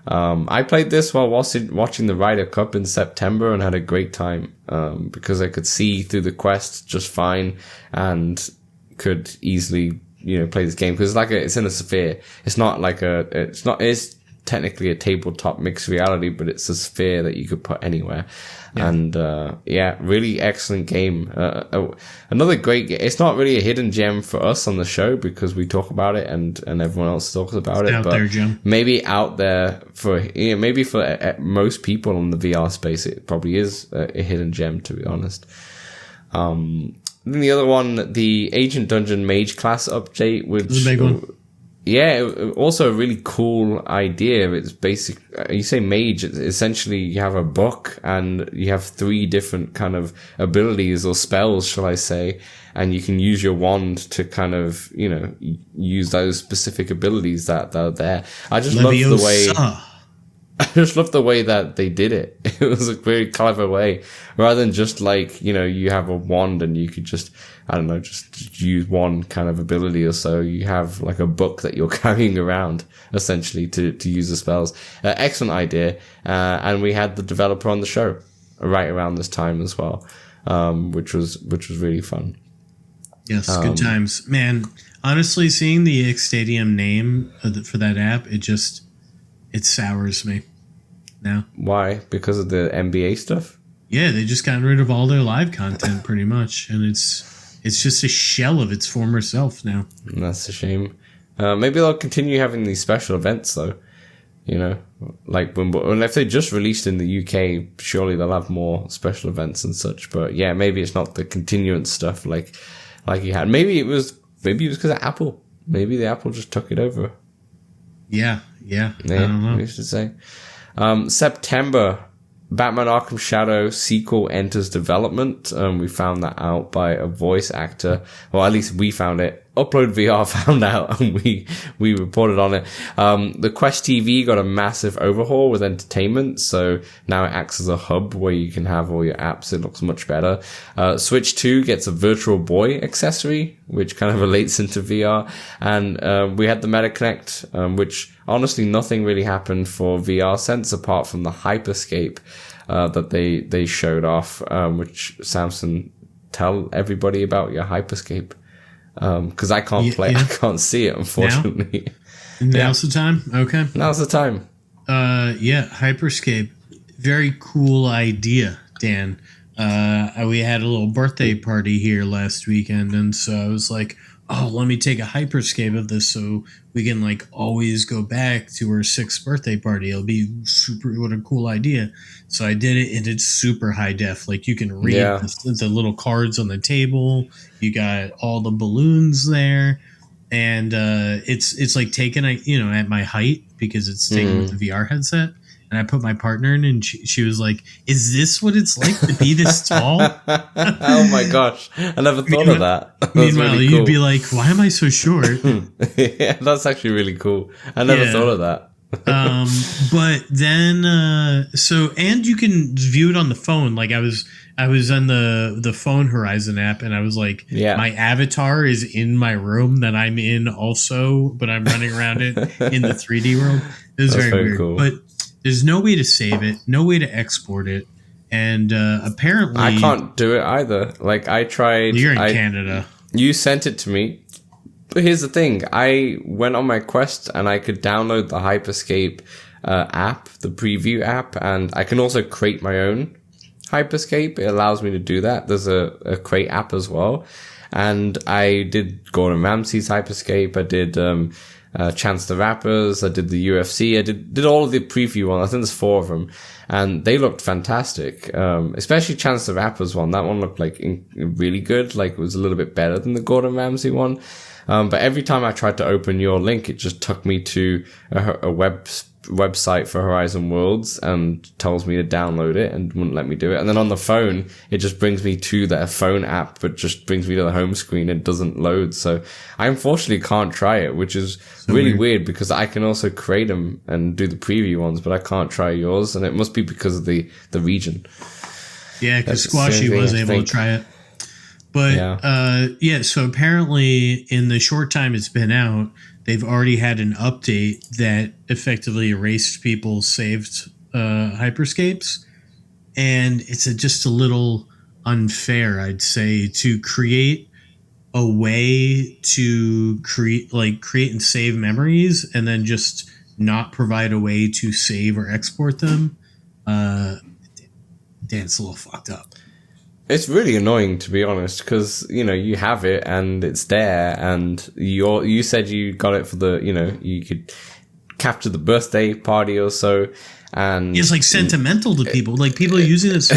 I played this while watching the Ryder Cup in September and had a great time because I could see through the quest just fine and could easily play this game because it's in a sphere. It's technically a tabletop mixed reality, but it's a sphere that you could put anywhere. Yeah. And really excellent game. Another great game. It's not really a hidden gem for us on the show because we talk about it and everyone else talks about it. But maybe out there for most people in the VR space, it probably is a hidden gem, to be honest. Then the other one, the Ancient Dungeon Mage class update, which was a big one. Yeah, also a really cool idea. It's basic. You say mage, it's essentially you have a book and you have 3 different kind of abilities or spells, shall I say, and you can use your wand to kind of, use those specific abilities that are there. I just love the way that they did it. It was a very clever way. Rather than just you have a wand and you could just use one kind of ability or so. You have like a book that you're carrying around essentially to use the spells. Excellent idea. And we had the developer on the show right around this time as well, which was really fun. Yes, good times. Man, honestly, seeing the X Stadium name for that app, it sours me now. Why? Because of the NBA stuff? Yeah, they just got rid of all their live content pretty much, and it's just a shell of its former self now. And that's a shame. Maybe they'll continue having these special events though. Like Wimbledon. If they just released in the UK, surely they'll have more special events and such. But yeah, maybe it's not the continuance stuff like you had. Maybe it was because of Apple. Maybe the Apple just took it over. Yeah. I don't know. We should say. September, Batman Arkham Shadow sequel enters development. We found that out by a voice actor. Well, at least we found it. Upload VR found out, and we reported on it. The Quest TV got a massive overhaul with entertainment, so now it acts as a hub where you can have all your apps. It looks much better. Switch 2 gets a Virtual Boy accessory, which kind of relates into VR. And we had the MetaConnect, which honestly nothing really happened for VR Sense apart from the Hyperscape that they showed off, which Samson, tell everybody about your Hyperscape. Because I can't play, I can't see it, unfortunately. Now's the time? Okay. Now's the time. Hyperscape. Very cool idea, Dan. We had a little birthday party here last weekend, and so I was like, oh, let me take a Hyperscape of this so we can like always go back to our 6th birthday party. It'll be super, what a cool idea. So I did it, and it's super high def. Like you can read the little cards on the table. You got all the balloons there, and it's like taken at my height because it's taken with the VR headset. And I put my partner in, and she was like, "Is this what it's like to be this tall?" Oh my gosh, I never thought of that. Meanwhile, really cool. You'd be like, "Why am I so short?" Yeah, that's actually really cool. I never thought of that. But then, and you can view it on the phone. Like I was on the phone Horizon app, and I was like, my avatar is in my room that I'm in also, but I'm running around it in the 3D world. It was very weird. Cool. But there's no way to save it, no way to export it, and apparently I can't do it either. Like I tried. You're in Canada. You sent it to me. But here's the thing. I went on my Quest and I could download the Hyperscape app, the preview app, and I can also create my own Hyperscape. It allows me to do that. There's a create app as well. And I did Gordon Ramsay's Hyperscape. I did Chance the Rappers. I did the UFC. I did all of the preview ones. I think there's 4 of them. And they looked fantastic. Especially Chance the Rappers one. That one looked like really good. Like it was a little bit better than the Gordon Ramsay one. But every time I tried to open your link, it just took me to a website for Horizon Worlds and tells me to download it and wouldn't let me do it. And then on the phone, it just brings me to their phone app, but just brings me to the home screen and doesn't load. So I unfortunately can't try it, which is really weird because I can also create them and do the preview ones, but I can't try yours. And it must be because of the region. Yeah, because Squashy was able to try it. But so apparently in the short time it's been out, they've already had an update that effectively erased people's saved Hyperscapes. And it's just a little unfair, I'd say, to create a way to create and save memories and then just not provide a way to save or export them. Dan, it's a little fucked up. It's really annoying, to be honest, because, you have it and it's there and you said you got it for you could capture the birthday party or so. And it's like sentimental to people. Like people are using it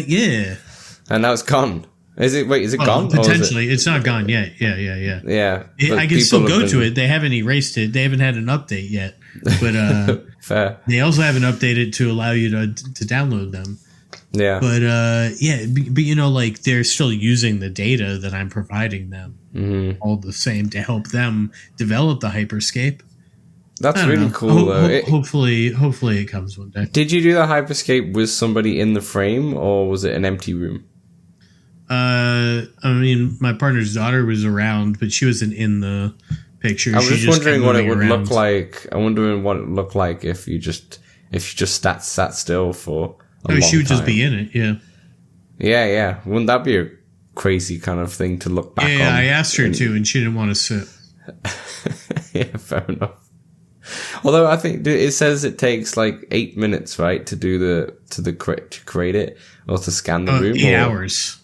yeah. And now it's gone. Is it gone? Potentially. It's not gone yet. Yeah. Yeah. I can still go to it. They haven't erased it. They haven't had an update yet. But fair. They also haven't updated to allow you to download them. Yeah. But like they're still using the data that I'm providing them all the same to help them develop the Hyperscape. That's really cool though. Hopefully it comes one day. Did you do the Hyperscape with somebody in the frame or was it an empty room? My partner's daughter was around, but she wasn't in the picture. I was just wondering what it would look like. I'm wondering what it would look like if you just sat still for she would just be in it, yeah. Yeah. Wouldn't that be a crazy kind of thing to look back on? Yeah, I asked her to, and she didn't want to sit. Yeah, fair enough. Although I think it says it takes like 8 minutes, right, to do to create it or to scan the room. 8 hours.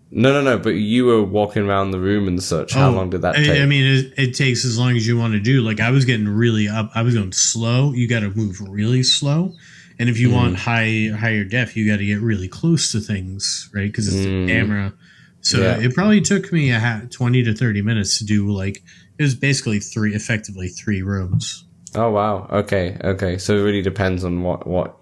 No. But you were walking around the room and such. How long did that take? I mean, it takes as long as you want to do. Like I was getting really up. I was going slow. You got to move really slow. And if you want higher def, you got to get really close to things, right? Because it's the camera. So it probably took me 20 to 30 minutes to do it was basically effectively three rooms. Oh, wow. Okay. So it really depends on what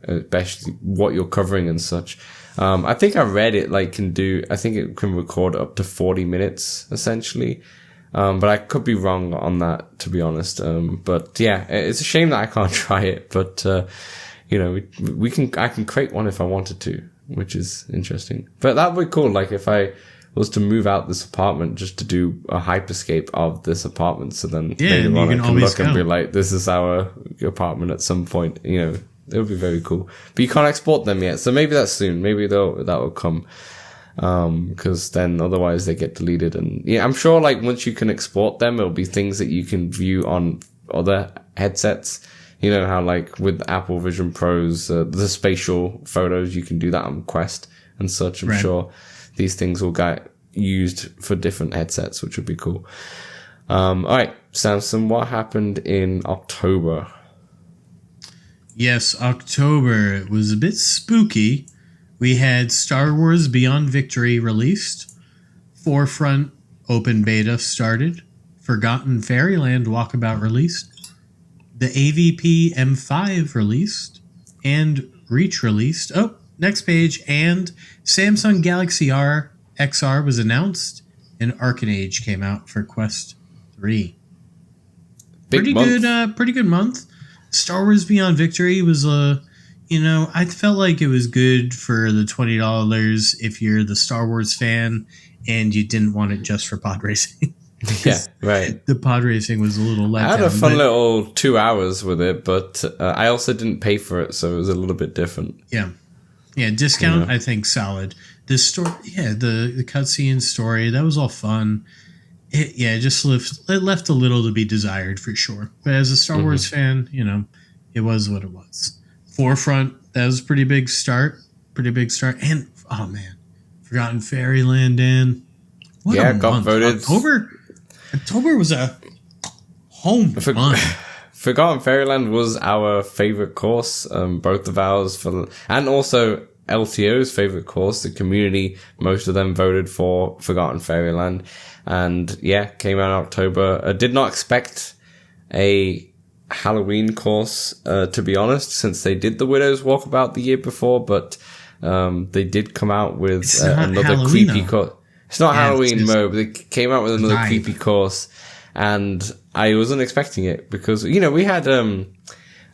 especially what you're covering and such. I think I read it I think it can record up to 40 minutes essentially. But I could be wrong on that, to be honest. But yeah, it's a shame that I can't try it, but, I can create one if I wanted to, which is interesting. But that would be cool. If I was to move out this apartment just to do a hyperscape of this apartment. So then later on I can look and be like, this is our apartment at some point, it would be very cool. But you can't export them yet. So maybe that's soon. Maybe that will come. Cause then otherwise they get deleted. And yeah, I'm sure once you can export them, it'll be things that you can view on other headsets. You know how with Apple Vision Pros, the spatial photos, you can do that on Quest and such. I'm sure these things will get used for different headsets, which would be cool. All right, Samson, what happened in October? Yes, October. It was a bit spooky. We had Star Wars Beyond Victory released. Forefront Open Beta started. Forgotten Fairyland Walkabout released. The AVP M5 released. And Reach released. Oh, next page. And Samsung Galaxy R XR was announced. And Arcanage came out for Quest 3. Pretty good month. Star Wars Beyond Victory was I felt like it was good for the $20 if you're the Star Wars fan and you didn't want it just for pod racing. Yeah, right. The pod racing was a little letdown. I had a fun little 2 hours with it, but I also didn't pay for it, so it was a little bit different. Yeah. Yeah, discount, I think, solid. The story, the cutscene story, that was all fun. It left a little to be desired for sure. But as a Star Wars fan, it was what it was. Forefront, that was a pretty big start. And, oh man, Forgotten Fairyland, Dan. What a got month. voted. October was a home run. Forgotten Fairyland was our favorite course, both of ours, and also LTO's favorite course. The community, most of them voted for Forgotten Fairyland. And yeah, came out in October. I did not expect a Halloween course, to be honest, since they did the Widow's Walkabout the year before, but they did come out with another creepy course. It's not Halloween mode, but they came out with another creepy course, and I wasn't expecting it because, we had,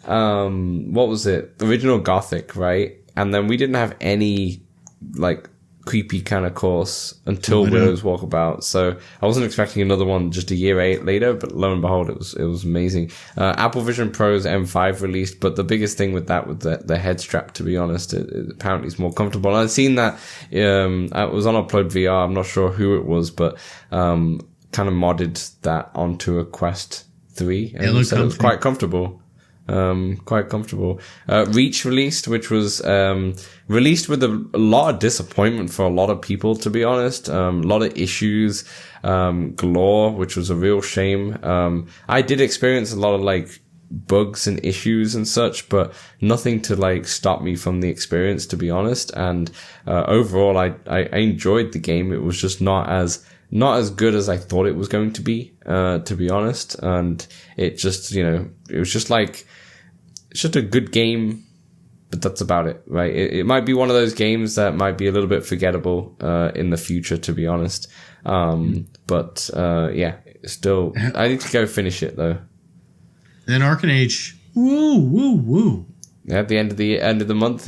what was it? Original Gothic, right? And then we didn't have any, creepy kind of course until Widow's Walkabout. So I wasn't expecting another one just a year later, but lo and behold, it was amazing. Apple Vision Pro's M5 released, but the biggest thing with that was the head strap, to be honest. It apparently is more comfortable. And I've seen that, it was on Upload VR. I'm not sure who it was, but, kind of modded that onto a Quest 3. And it was quite comfortable. Reach released, which was released with a lot of disappointment for a lot of people, to be honest. A lot of issues galore, which was a real shame. I did experience a lot of bugs and issues and such, but nothing to stop me from the experience, to be honest. And overall, I enjoyed the game. It was just not as good as I thought it was going to be honest. And it just, it was just it's just a good game, but that's about it, right? It might be one of those games that might be a little bit forgettable in the future, to be honest. But still, I need to go finish it though. Then Arcanage, woo. At the end of the month,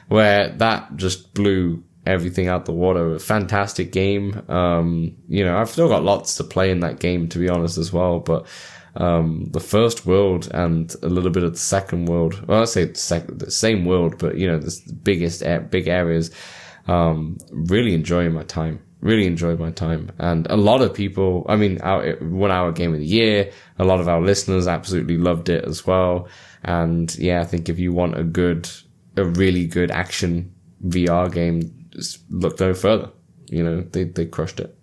where that just blew everything out the water. A fantastic game. I've still got lots to play in that game, to be honest, as well, but the first world and a little bit of the second world, well, I say the same world, but the big areas, really enjoyed my time. And a lot of people, 1 hour game of the year, a lot of our listeners absolutely loved it as well. And I think if you want a really good action VR game, just look no further. They crushed it.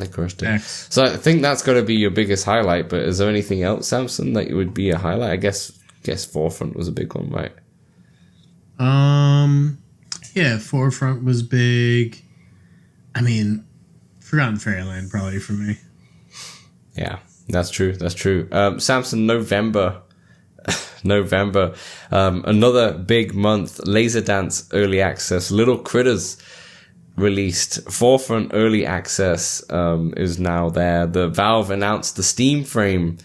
Excellent. So I think that's got to be your biggest highlight. But is there anything else, Samson, that would be a highlight? I guess Forefront was a big one, right? Forefront was big. Forgotten Fairyland probably for me. Yeah, that's true. Samson, November November. Another big month. Laser Dance Early Access. Little Critters released. Forefront Early Access is now there. The Valve announced the Steam Frame.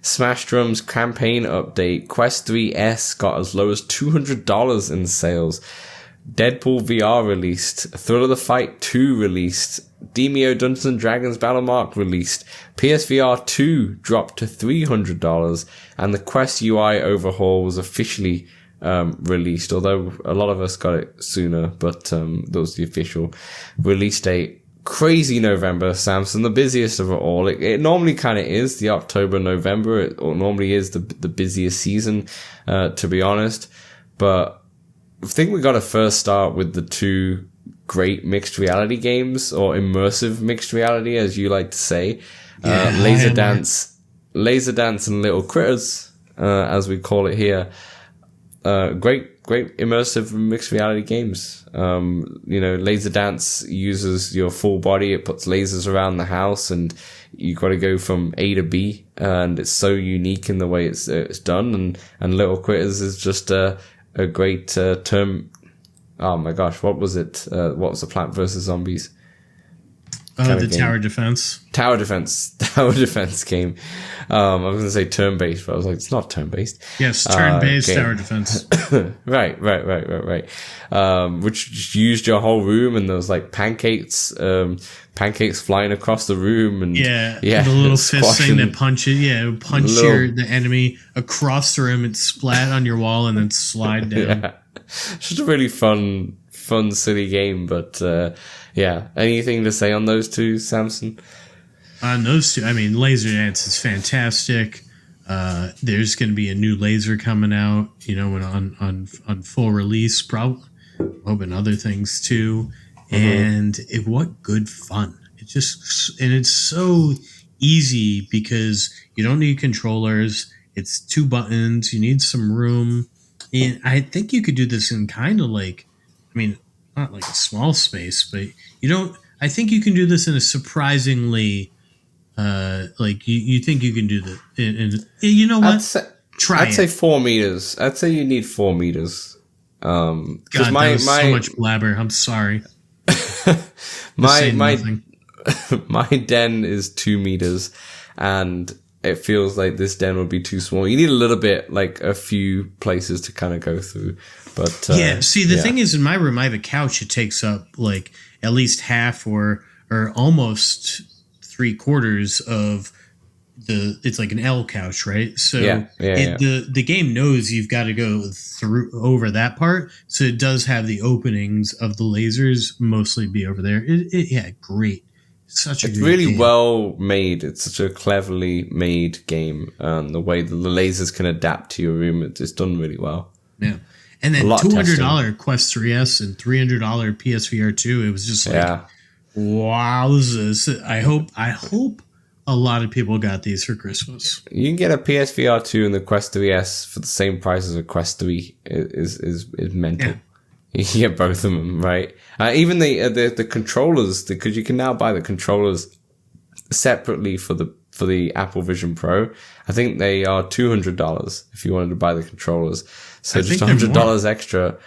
Smash Drums campaign update. Quest 3S got as low as $200 in sales. Deadpool VR released. Thrill of the Fight 2 released. Demeo Dungeons and Dragons Battlemark released. PSVR 2 dropped to $300. And the Quest UI overhaul was officially released, although a lot of us got it sooner, but that was the official release date. Crazy November, Samson, the busiest of it all. It normally kind of is the October, November. It normally is the busiest season, to be honest. But I think we got to first start with the two great mixed reality games, or immersive mixed reality, as you like to say. Laser Dance and Little Critters, as we call it here. Great immersive mixed reality games. Laser Dance uses your full body. It puts lasers around the house, and you got to go from A to B, and it's so unique in the way it's done. And Little Critters is just a great term. Oh my gosh, what was it? What was the Plant vs. Zombies? The Tower Defense. Tower Defense game. I was going to say turn-based, but I was like, it's not turn-based. Yes, turn-based Tower Defense. Right. Which just used your whole room, and there was like pancakes flying across the room, and the little fist thing that punches. The enemy across the room and splat on your wall, and then slide down. Yeah. It's just a really fun, silly game, but anything to say on those two, Samson? On those two, I mean, Laser Dance is fantastic. There's going to be a new laser coming out, when on full release, probably. I'm hoping other things too. And what good fun! It's so easy because you don't need controllers. It's 2 buttons. You need some room. And I think you could do this in kind of not like a small space, but I think you can do this in a surprisingly, you think you can do that. And you know what? I'd say 4 meters. I'd say you need 4 meters. God, that was so much blabber. I'm sorry. my den is 2 meters, and it feels like this den would be too small. You need a little bit, like a few places to kind of go through. But the thing is, in my room, I have a couch. It takes up like at least half or almost 3/4 of it's like an L couch, right? So the game knows you've got to go over that part. So it does have the openings of the lasers mostly be over there. Great. It's really game. Well made. It's such a cleverly made game. The way that the lasers can adapt to your room, it's done really well. Yeah. And then $200 Quest 3S and $300 PSVR 2. It was just like, wowzers. I hope a lot of people got these for Christmas. You can get a PSVR 2 and the Quest 3S for the same price as a Quest 3. Is mental. Yeah. You can get both of them, right? Even the controllers, because you can now buy the controllers separately for the Apple Vision Pro. I think they are $200 if you wanted to buy the controllers. So just $100 extra.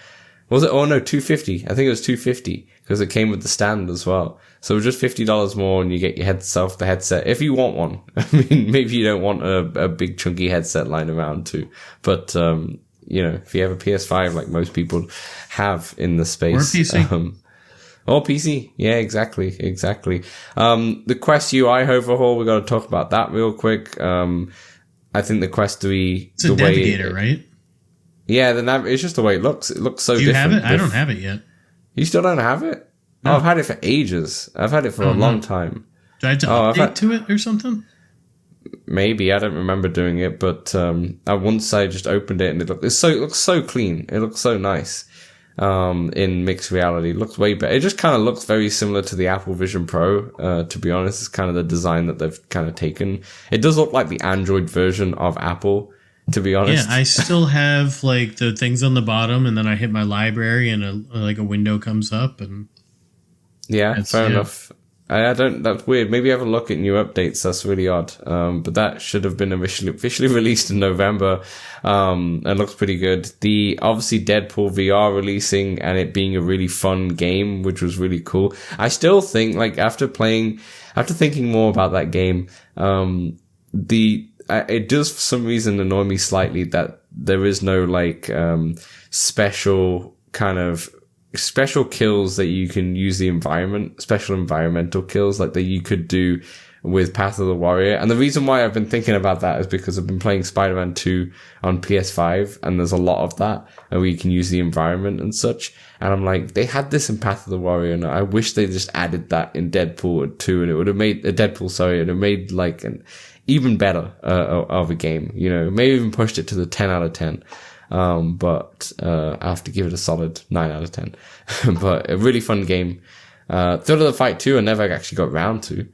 Was it? Oh no, $250. I think it was $250 because it came with the stand as well. So just $50 more, and you get your the headset if you want one. I mean, maybe you don't want a big chunky headset lying around too, but if you have a PS5 like most people have in the space. Or PC. Or PC. Yeah, exactly. The Quest UI overhaul, we got to talk about that real quick. I think the Quest 3... It's a navigator, right? Yeah, it's just the way it looks. It looks so different. Do you have it? I don't have it yet. You still don't have it? No. Oh, I've had it for ages. I've had it for a long time. Do I have to update to it or something? Maybe. I don't remember doing it, but once I just opened it and it looks so clean. It looks so nice in mixed reality. It looks way better. It just kind of looks very similar to the Apple Vision Pro, to be honest. It's kind of the design that they've kind of taken. It does look like the Android version of Apple, to be honest. Yeah, I still have like the things on the bottom, and then I hit my library and a window comes up. And yeah, fair enough. I don't. That's weird. Maybe have a look at new updates. That's really odd. But that should have been officially released in November. It looks pretty good. The obviously Deadpool VR releasing and it being a really fun game, which was really cool. I still think, like, after thinking more about that game, it does for some reason annoy me slightly that there is no like special kills that you can use special environmental kills like that you could do with Path of the Warrior. And the reason why I've been thinking about that is because I've been playing Spider-Man 2 on PS5 and there's a lot of that and where you can use the environment and such. And I'm like, they had this in Path of the Warrior and I wish they just added that in Deadpool 2 and it would have made it would have made like an even better of a game, you know, maybe even pushed it to the 10 out of 10. But I have to give it a solid 9 out of 10. But a really fun game. Thrill of the Fight 2 I never actually got round to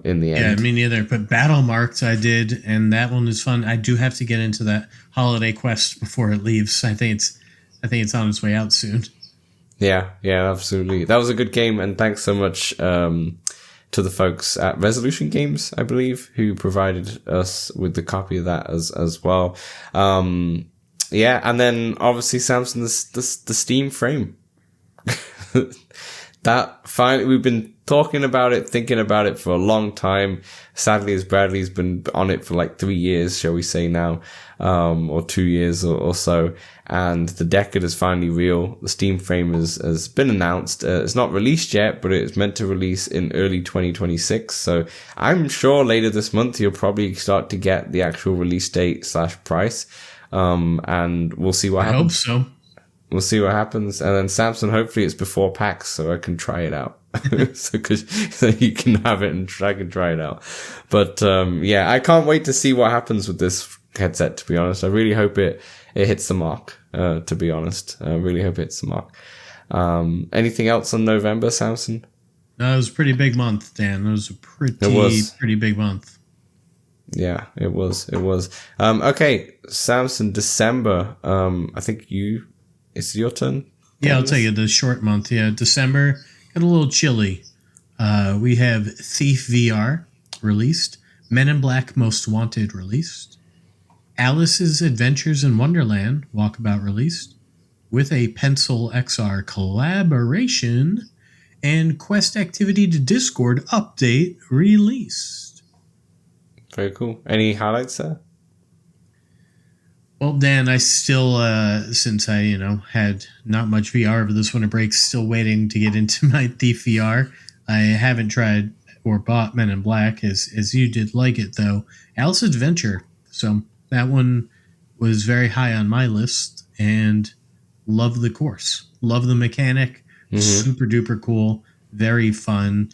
in the end. Yeah, me neither. But Battle Marked I did, and that one is fun. I do have to get into that holiday quest before it leaves. I think it's on its way out soon. Yeah, absolutely. That was a good game, and thanks so much to the folks at Resolution Games, I believe, who provided us with the copy of that as well. Yeah, and then obviously Samson, the Steam frame. That finally, we've been talking about it, thinking about it for a long time. Sadly, as Bradley's been on it for like 3 years, shall we say now, or 2 years or so. And the Decade is finally real. The Steam frame has been announced. It's not released yet, but it's meant to release in early 2026. So I'm sure later this month you'll probably start to get the actual release date / price. And we'll see what happens. I hope so. We'll see what happens. And then Samson, hopefully it's before PAX so I can try it out. so you can have it and I can try it out. But, yeah, I can't wait to see what happens with this headset, to be honest. I really hope it hits the mark, to be honest. I really hope it hits the mark. Anything else on November, Samson? No, it was a pretty big month, Dan. It was a pretty big month. Yeah, it was. Okay, Samson, December. I think it's your turn. Yeah, I'll tell you the short month. Yeah, December got a little chilly. We have Thief VR released, Men in Black Most Wanted released, Alice's Adventures in Wonderland Walkabout released, with a Pencil XR collaboration, and Quest Activity to Discord update released. Very cool. Any highlights there? Well, Dan, I still, since I, had not much VR over this winter break, still waiting to get into my Thief VR. I haven't tried or bought Men in Black, as you did like it, though. Alice's Adventure. So that one was very high on my list, and love the course. Love the mechanic. Mm-hmm. Super duper cool. Very fun.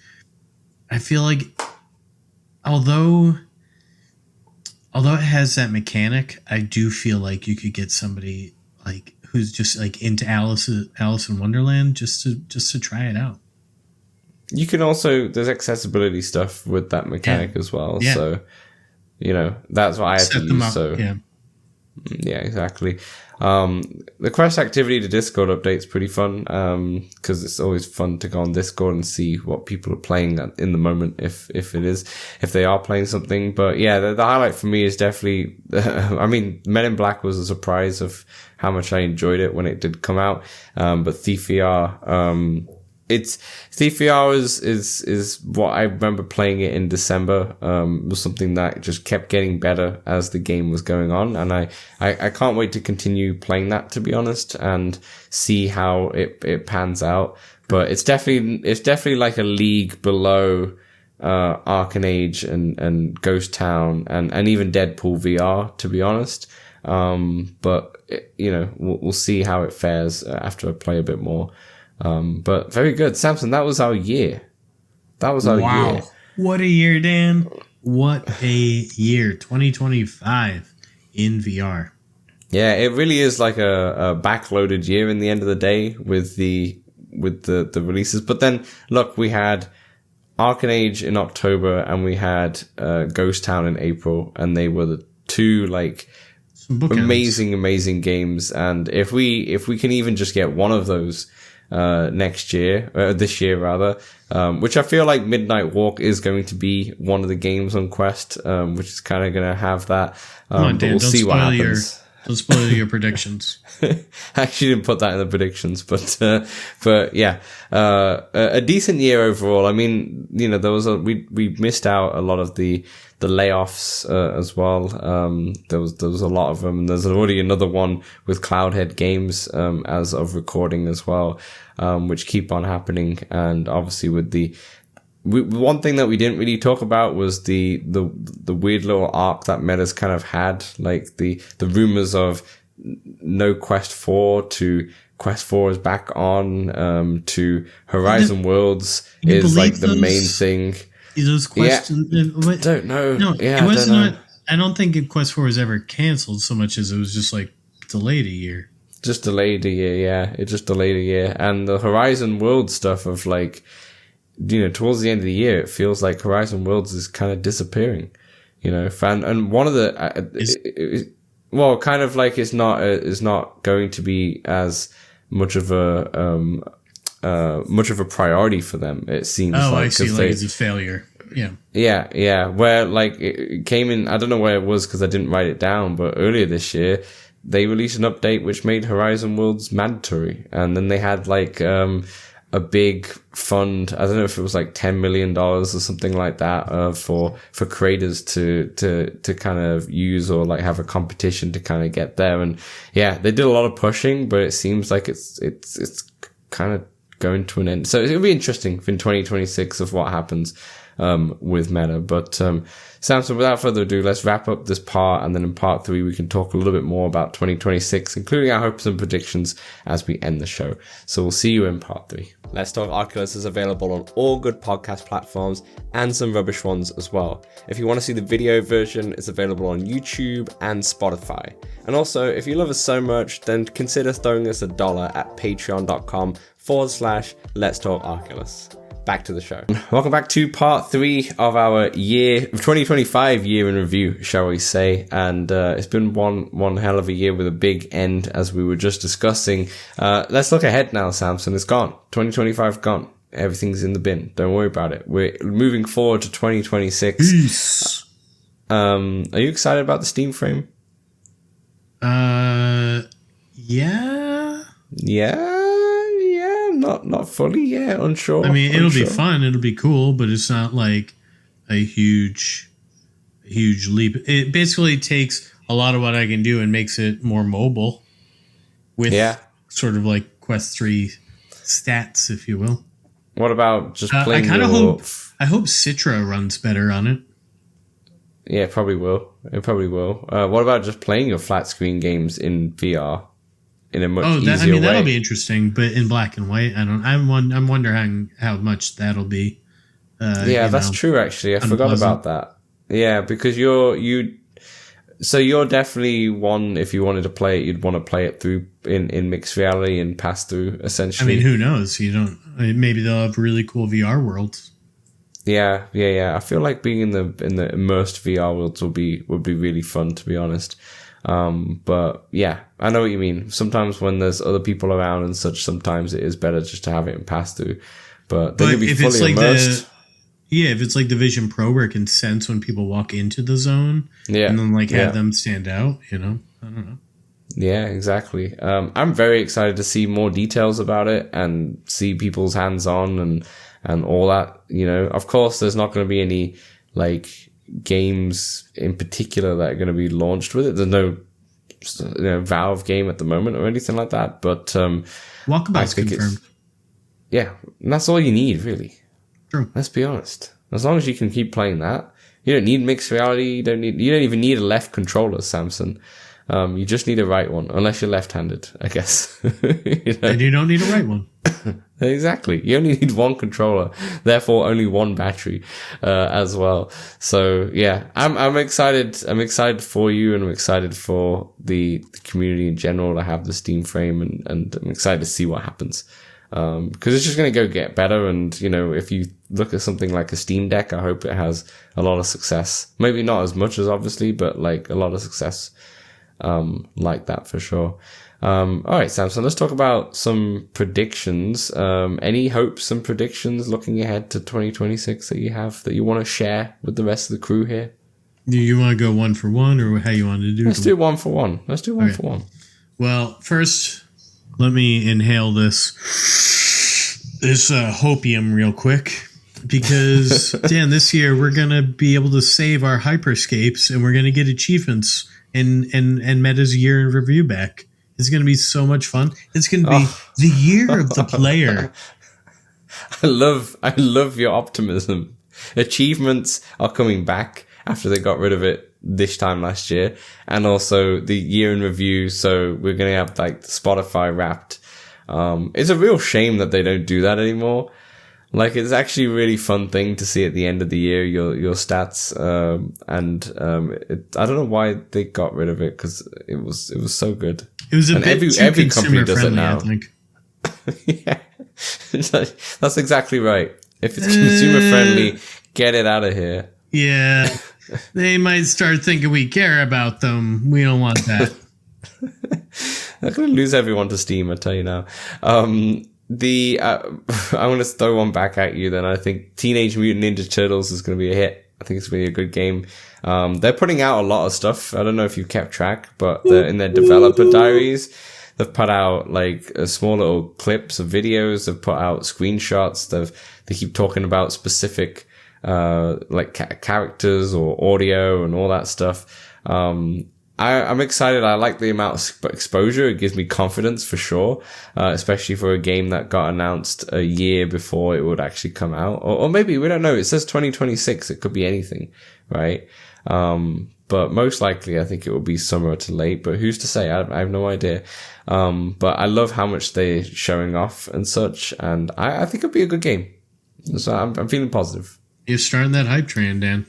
I feel like, although it has that mechanic, I do feel like you could get somebody like who's just like into Alice in Wonderland just to try it out. You can also, there's accessibility stuff with that mechanic as well. Yeah. So, that's what I had to use. So yeah, exactly. The Quest Activity to Discord update's pretty fun, because it's always fun to go on Discord and see what people are playing in the moment, if they are playing something. But yeah, the highlight for me is definitely, I mean, Men in Black was a surprise of how much I enjoyed it when it did come out. But Thief VR, Thief VR is what I remember playing it in December, was something that just kept getting better as the game was going on. And I can't wait to continue playing that, to be honest, and see how it pans out. But it's definitely like a league below, Arcane Age and Ghost Town and even Deadpool VR, to be honest. But we'll see how it fares after I play a bit more. But very good. Samson, that was our year. Year. What a year, Dan. What a year. 2025 in VR. Yeah, it really is like a backloaded year in the end of the day with the releases. But then, look, we had Arcane Age in October and we had Ghost Town in April, and they were the two amazing games. And if we can even just get one of those this year rather. Which I feel like Midnight Walk is going to be one of the games on Quest, which is kind of going to have that. Come on, Dan, we'll see what happens. Don't spoil your predictions. I actually didn't put that in the predictions, but yeah, a decent year overall. I mean, there was we missed out a lot of the layoffs as well. There was a lot of them, and there's already another one with Cloudhead Games as of recording as well, which keep on happening. And obviously with one thing that we didn't really talk about was the weird little arc that Meta's kind of had, like the rumors of no Quest 4 to Quest 4 is back on, to Horizon Worlds is like the main thing. Those questions, I don't know. No, it wasn't. I don't think Quest 4 was ever canceled so much as it was just like delayed a year. Just delayed a year, yeah. It just delayed a year, and the Horizon World stuff of like, towards the end of the year, it feels like Horizon Worlds is kind of disappearing, and one of the, kind of like it's not going to be as much of a priority for them. It seems. Oh, like, I see. Like it's a failure. Yeah. Yeah. Where like it came in, I don't know where it was because I didn't write it down, but earlier this year they released an update which made Horizon Worlds mandatory, and then they had like a big fund. I don't know if it was like $10 million or something like that, for creators to kind of use, or like have a competition to kind of get there. And yeah, they did a lot of pushing, but it seems like it's kind of going to an end. So it'll be interesting in 2026 of what happens with Meta. But Samson, without further ado, let's wrap up this part, and then in part 3 we can talk a little bit more about 2026, including our hopes and predictions as we end the show. So we'll see you in part 3. Let's Talk Oculus is available on all good podcast platforms and some rubbish ones as well. If you want to see the video version, it's available on YouTube and Spotify. And also, if you love us so much, then consider throwing us $1 at patreon.com/letstalkoculus. Back to the show. Welcome back to part 3 of our 2025 year in review, shall we say. And it's been one hell of a year with a big end, as we were just discussing. Let's look ahead now, Samson. It's gone. 2025 gone. Everything's in the bin. Don't worry about it. We're moving forward to 2026. Peace. Are you excited about the Steam frame? Yeah. Yeah. Not fully, yeah, unsure. I mean, it'll be fun, it'll be cool, but it's not like a huge leap. It basically takes a lot of what I can do and makes it more mobile with sort of like Quest 3 stats, if you will. What about just playing? I hope Citra runs better on it. Yeah, it probably will. What about just playing your flat screen games in VR? In a much easier way. That'll be interesting, but in black and white, I'm wondering how much that'll be. That's true. Actually, I forgot about that. Yeah, because you're definitely one. If you wanted to play it, you'd want to play it through in mixed reality and pass through. Essentially, I mean, who knows? Maybe they'll have really cool VR worlds. Yeah. I feel like being in the immersed VR worlds would be really fun, to be honest. But yeah, I know what you mean. Sometimes when there's other people around and such, sometimes it is better just to have it in pass through. But then you'll be fully immersed. If it's like the Vision Pro where it can sense when people walk into the zone, and then have them stand out, I don't know. Yeah, exactly. I'm very excited to see more details about it and see people's hands on and all that. Of course, there's not going to be any games in particular that are going to be launched with it. There's no Valve game at the moment or anything like that, but Walkabout's confirmed. Yeah, and that's all you need, really. True. Let's be honest. As long as you can keep playing that, you don't need mixed reality. You don't even need a left controller, Samson. You just need a right one, unless you're left-handed, I guess. And you don't need a right one. Exactly. You only need one controller, therefore only one battery as well. So yeah, I'm excited. I'm excited for you, and I'm excited for the community in general to have the Steam frame, and I'm excited to see what happens. Because it's just going to get better. And, if you look at something like a Steam Deck, I hope it has a lot of success. Maybe not as much as obviously, but a lot of success like that for sure. All right, Sam, so let's talk about some predictions. Any hopes and predictions looking ahead to 2026 that you have that you want to share with the rest of the crew here? Do you want to go one for one, or how you want to do it? Let's do one for one. Let's do one for one. Well, first, let me inhale this hopium real quick. Because, Dan, this year we're going to be able to save our hyperscapes, and we're going to get achievements and Meta's year in review back. It's going to be so much fun. It's going to be the year of the player. I love your optimism. Achievements are coming back after they got rid of it this time last year, and also the year in review. So we're going to have like Spotify Wrapped. It's a real shame that they don't do that anymore. Like, it's actually a really fun thing to see at the end of the year, your stats. I don't know wwhy they got rid of it, because it was so good. It was every company does it now. I think. Yeah. That's exactly right. If it's consumer friendly, get it out of here. Yeah. They might start thinking we care about them. We don't want that. They're going to lose everyone to Steam, I tell you now. I'm going to throw one back at you then. I think Teenage Mutant Ninja Turtles is going to be a hit. I think it's going to be a good game. They're putting out a lot of stuff. I don't know if you kept track, but in their developer diaries, they've put out like small little clips of videos. They've put out screenshots. They keep talking about specific characters or audio and all that stuff. I'm excited. I like the amount of exposure. It gives me confidence for sure, especially for a game that got announced a year before it would actually come out. Or maybe, we don't know. It says 2026. It could be anything, right? But most likely, I think it will be summer to late. But who's to say? I have no idea. But I love how much they're showing off and such. And I think it'll be a good game. So I'm feeling positive. You're starting that hype train, Dan.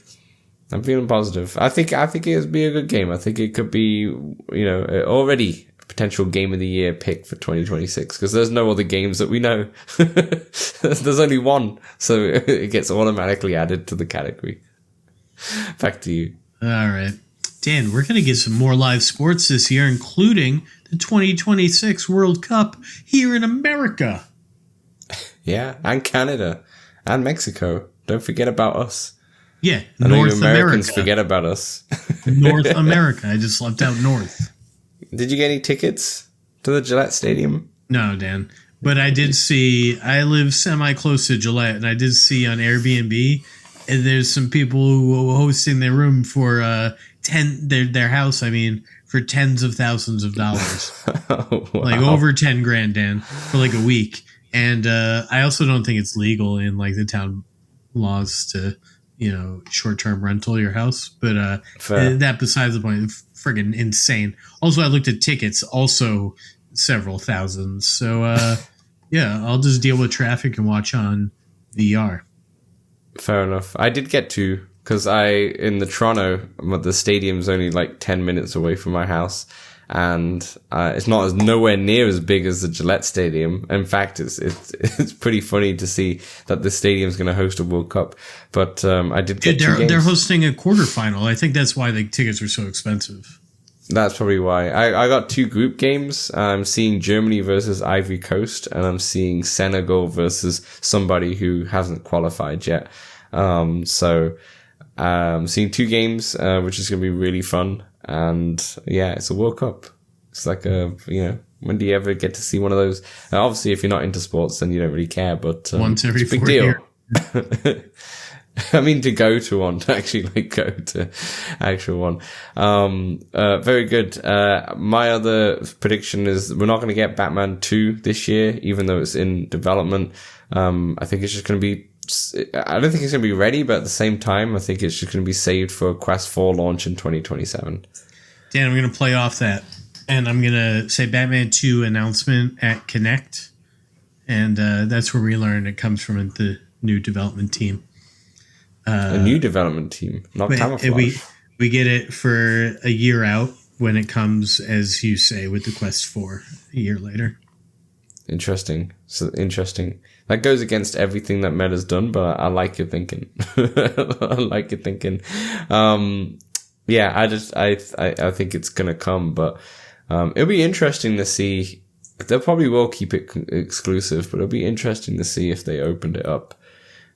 I'm feeling positive. I think it'll be a good game. I think it could be, already a potential game of the year pick for 2026, because there's no other games that we know. There's only one, so it gets automatically added to the category. Back to you. All right. Dan, we're going to get some more live sports this year, including the 2026 World Cup here in America. Yeah, and Canada and Mexico. Don't forget about us. Yeah, North Americans forget about us. North America. I just left out North. Did you get any tickets to the Gillette Stadium? No, Dan. But I did see, I live semi-close to Gillette, and I did see on Airbnb, and there's some people who were hosting their room for their house, for tens of thousands of dollars. Oh, wow. Like over 10 grand, Dan, for like a week. And I also don't think it's legal in like the town laws to, short-term rental your house. But that besides the point, friggin' insane. Also, I looked at tickets, also several thousands. So, I'll just deal with traffic and watch on VR. Fair enough. I did get to, because in the Toronto, the stadium's only like 10 minutes away from my house. And it's nowhere near as big as the Gillette Stadium. In fact, it's pretty funny to see that the stadium's going to host a World Cup. But I did get 2 games. They're hosting a quarterfinal. I think that's why the tickets are so expensive. That's probably why. I got 2 group games. I'm seeing Germany versus Ivory Coast, and I'm seeing Senegal versus somebody who hasn't qualified yet. So I'm seeing 2 games, which is going to be really fun. And yeah, it's a World Cup. It's like when do you ever get to see one of those? Obviously, if you're not into sports, then you don't really care. But once every 4 years. To go to one, to actually go to actual one. Very good. My other prediction is we're not going to get Batman 2 this year, even though it's in development. I think it's just going to be, I don't think it's going to be ready, but at the same time, I think it's just going to be saved for a Quest 4 launch in 2027. Dan, I'm going to play off that. And I'm going to say Batman 2 announcement at Connect. And that's where we learn it comes from the new development team. A new development team, not Camouflage. We get it for a year out when it comes, as you say, with the Quest 4 a year later. Interesting. That goes against everything that Meta's done, but I like your thinking. I like your thinking. I think it's gonna come, but It'll be interesting to see. They probably will keep it exclusive, but it'll be interesting to see if they opened it up.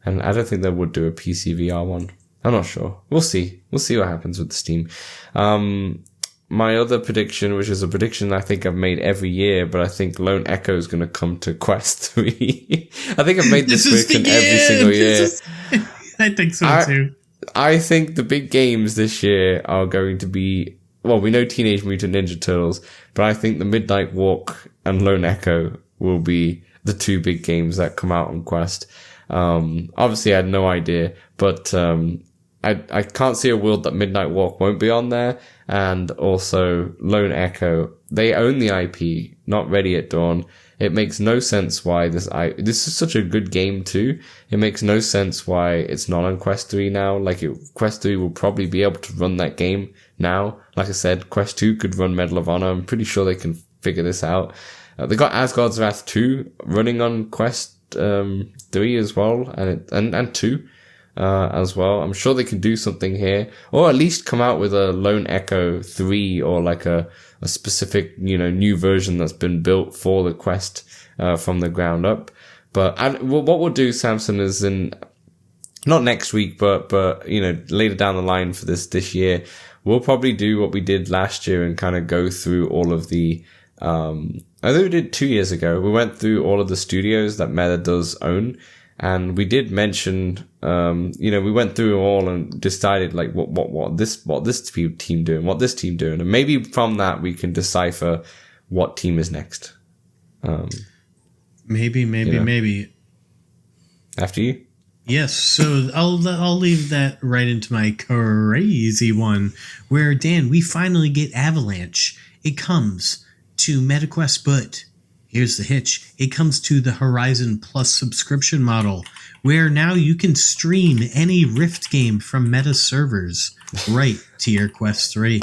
And I don't think they would do a PC VR one. I'm not sure. We'll see. We'll see what happens with Steam. My other prediction, which is a prediction I think I've made every year, but I think Lone Echo is going to come to Quest 3. I think I've made this prediction every single year. I think so too. I think the big games this year are going to be, well, we know Teenage Mutant Ninja Turtles, but I think the Midnight Walk and Lone Echo will be the two big games that come out on Quest. Obviously I had no idea, but I can't see a world that Midnight Walk won't be on there. And also Lone Echo, they own the IP, not Ready at Dawn. It makes no sense why this is such a good game too. It makes no sense why it's not on Quest 3 now. Quest 3 will probably be able to run that game now. Like I said, Quest 2 could run Medal of Honor. I'm pretty sure they can figure this out. They got Asgard's Wrath 2 running on Quest 3 as well, and 2 as well. I'm sure they can do something here, or at least come out with a Lone Echo 3 or like a specific, new version that's been built for the Quest from the ground up. But what we'll do, Samson, is not next week, but later down the line for this year, we'll probably do what we did last year and kind of go through all of the I think we did 2 years ago. We went through all of the studios that Meta does own, and we did mention, we went through all and decided like what this team doing, what this team doing, and maybe from that we can decipher what team is next. Maybe. After you. Yes, so I'll leave that right into my crazy one, where Dan, we finally get Avalanche. It comes to MetaQuest, but here's the hitch. It comes to the Horizon Plus subscription model, where now you can stream any Rift game from Meta servers right to your Quest 3.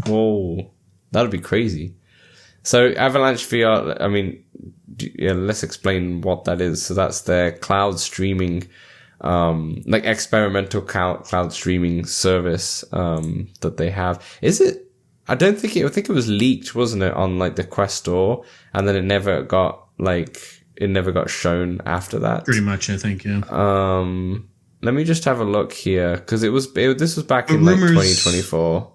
Whoa, that'd be crazy. So Avalanche VR, let's explain what that is. So that's their cloud streaming, experimental cloud streaming service that they have. Is it? I think it was leaked, wasn't it, on like the Quest store, and then it never got shown after that. Pretty much, I think, yeah. Let me just have a look here, because this was back in 2024.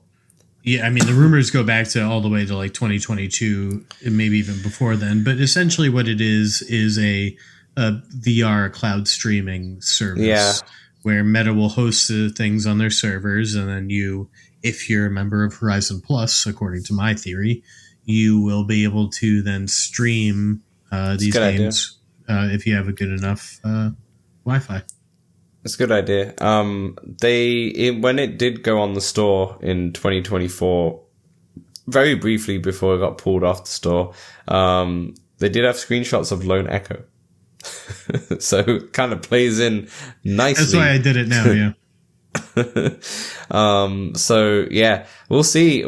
Yeah, the rumors go back to all the way to like 2022, and maybe even before then. But essentially, what it is a VR cloud streaming service, where Meta will host the things on their servers, and then if you're a member of Horizon Plus, according to my theory, you will be able to then stream these games if you have a good enough Wi-Fi. That's a good idea. When it did go on the store in 2024, very briefly before it got pulled off the store, they did have screenshots of Lone Echo. So it kind of plays in nicely. That's why I did it now, yeah. So yeah, we'll see.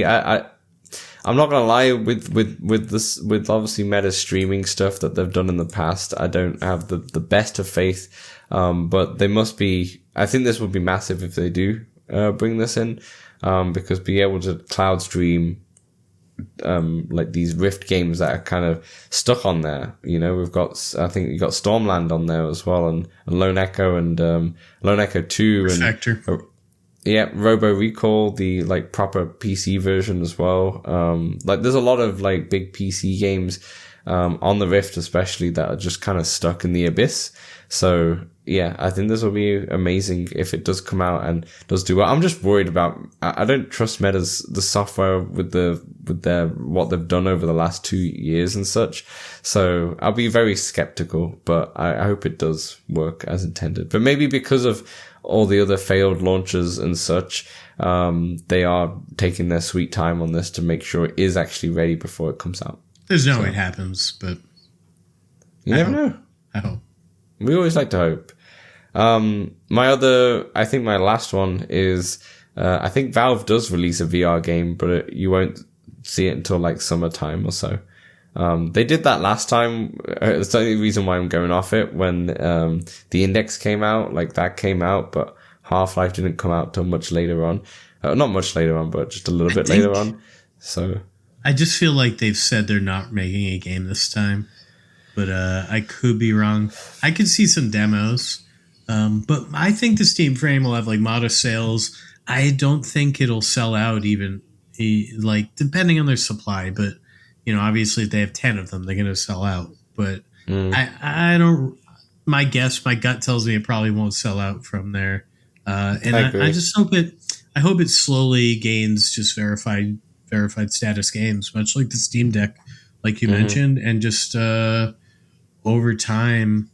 I'm not gonna lie, with obviously Meta streaming stuff that they've done in the past, I don't have the best of faith. But they must be, I think this would be massive if they do bring this in, because being able to cloud stream like these Rift games that are kind of stuck on there. We've got, I think you got Stormland on there as well, and Lone Echo and Lone Echo 2 and Robo Recall, the like proper PC version as well. There's a lot of like big PC games on the Rift especially that are just kind of stuck in the abyss. So yeah, I think this will be amazing if it does come out and does do well. I'm just worried about, I don't trust the software with their what they've done over the last 2 years and such. So I'll be very skeptical, but I hope it does work as intended. But maybe because of all the other failed launches and such, they are taking their sweet time on this to make sure it is actually ready before it comes out. There's no way it happens, but you never know. I hope. We always like to hope. I think my last one is, I think Valve does release a VR game, but you won't see it until like summertime or so. They did that last time. It's the only reason why I'm going off it. When the Index came out, like that came out, but Half-Life didn't come out till much later on. Not much later on, but just a little bit later on. So I just feel like they've said they're not making a game this time, but I could be wrong. I could see some demos, but I think the Steam frame will have like modest sales. I don't think it'll sell out even, like, depending on their supply. But obviously, if they have 10 of them, they're going to sell out. But I don't. My gut tells me it probably won't sell out from there. And I just hope it. I hope it slowly gains just verified status games, much like the Steam Deck, like you mentioned, and just over time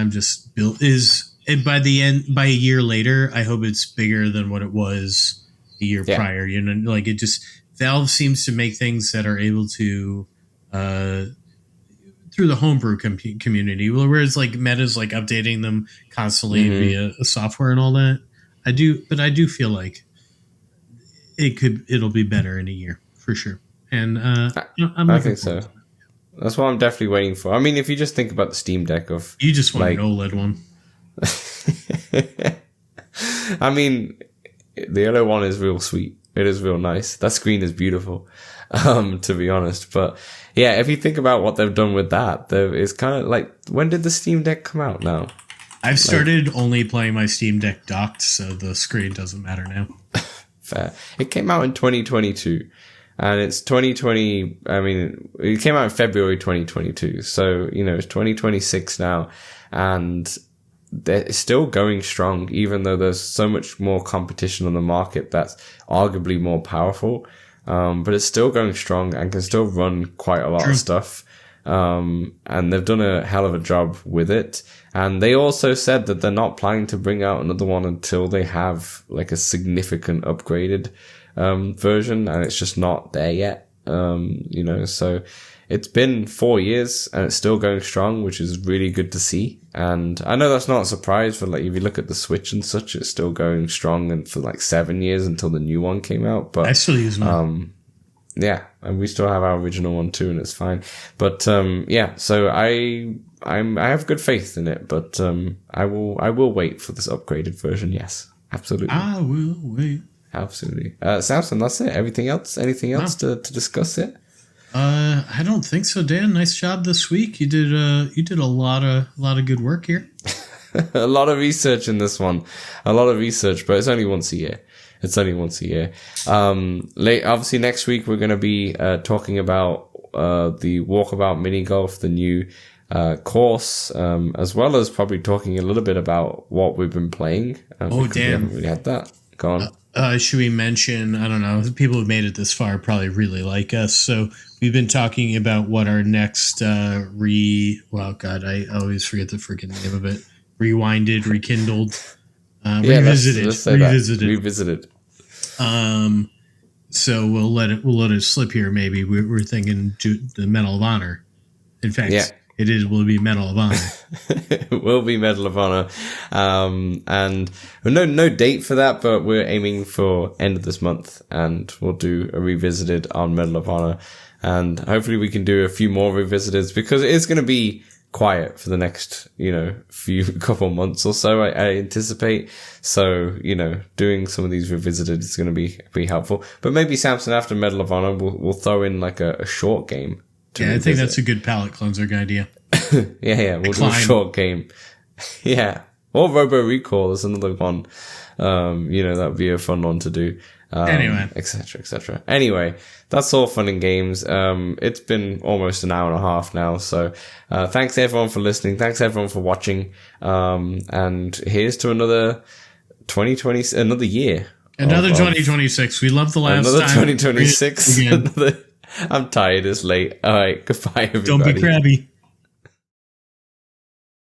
just build is. And by a year later, I hope it's bigger than what it was a year prior. Like it just Valve seems to make things that are able to through the homebrew community, whereas like Meta's like updating them constantly via software and all that. I do feel like it'll be better in a year for sure. And I think so. That's what I'm definitely waiting for. I mean, if you just think about the Steam Deck you just want an OLED one. I mean, the yellow one is real sweet. It is real nice. That screen is beautiful, to be honest. But yeah, if you think about what they've done with that, it's kind of like, when did the Steam Deck come out now? I've started only playing my Steam Deck docked, so the screen doesn't matter now. Fair. It came out in 2022. And it's 2020. I mean, it came out in February 2022. So, it's 2026 now. And they're still going strong, even though there's so much more competition on the market that's arguably more powerful. But it's still going strong and can still run quite a lot of stuff. And they've done a hell of a job with it. And they also said that they're not planning to bring out another one until they have like a significant upgraded version, and it's just not there yet. So it's been 4 years and it's still going strong, which is really good to see. And I know that's not a surprise, for like, if you look at the Switch and such, it's still going strong, and for like 7 years until the new one came out. But I still use mine. Yeah, and we still have our original one too, and it's fine. But so I have good faith in it, but I will wait for this upgraded version. Yes, absolutely. I will wait. Absolutely. Samson, that's it. Anything else to discuss it? I don't think so, Dan. Nice job this week. You did a lot of good work here. A lot of research in this one. A lot of research, but it's only once a year. Obviously next week we're going to be talking about the Walkabout mini golf, the new course, as well as probably talking a little bit about what we've been playing. Dan, we haven't really had that. Go on. Should we mention, I don't know, people who've made it this far probably really like us. So we've been talking about what our next I always forget the freaking name of it. Rewinded, rekindled, revisited. So we'll let it slip here. Maybe we're thinking the Medal of Honor. In fact, will be Medal of Honor. It will be Medal of Honor. And no date for that, but we're aiming for end of this month, and we'll do a revisited on Medal of Honor. And hopefully we can do a few more revisiteds, because it is going to be quiet for the next, couple months or so, I anticipate. So, doing some of these revisited is going to be pretty helpful. But maybe, Samson, after Medal of Honor, we'll throw in like a short game. I think that's a good palate cleanser idea. We'll do a short game. Yeah. Or Robo Recall is another one. That would be a fun one to do. Anyway. Et cetera. Anyway, that's all fun and games. It's been almost an hour and a half now. So, thanks everyone for listening. Thanks everyone for watching. And here's to another 2020, another year. Another 2026. We love the last another time. Another 2026. I'm tired. It's late. All right. Goodbye, everybody. Don't be crabby.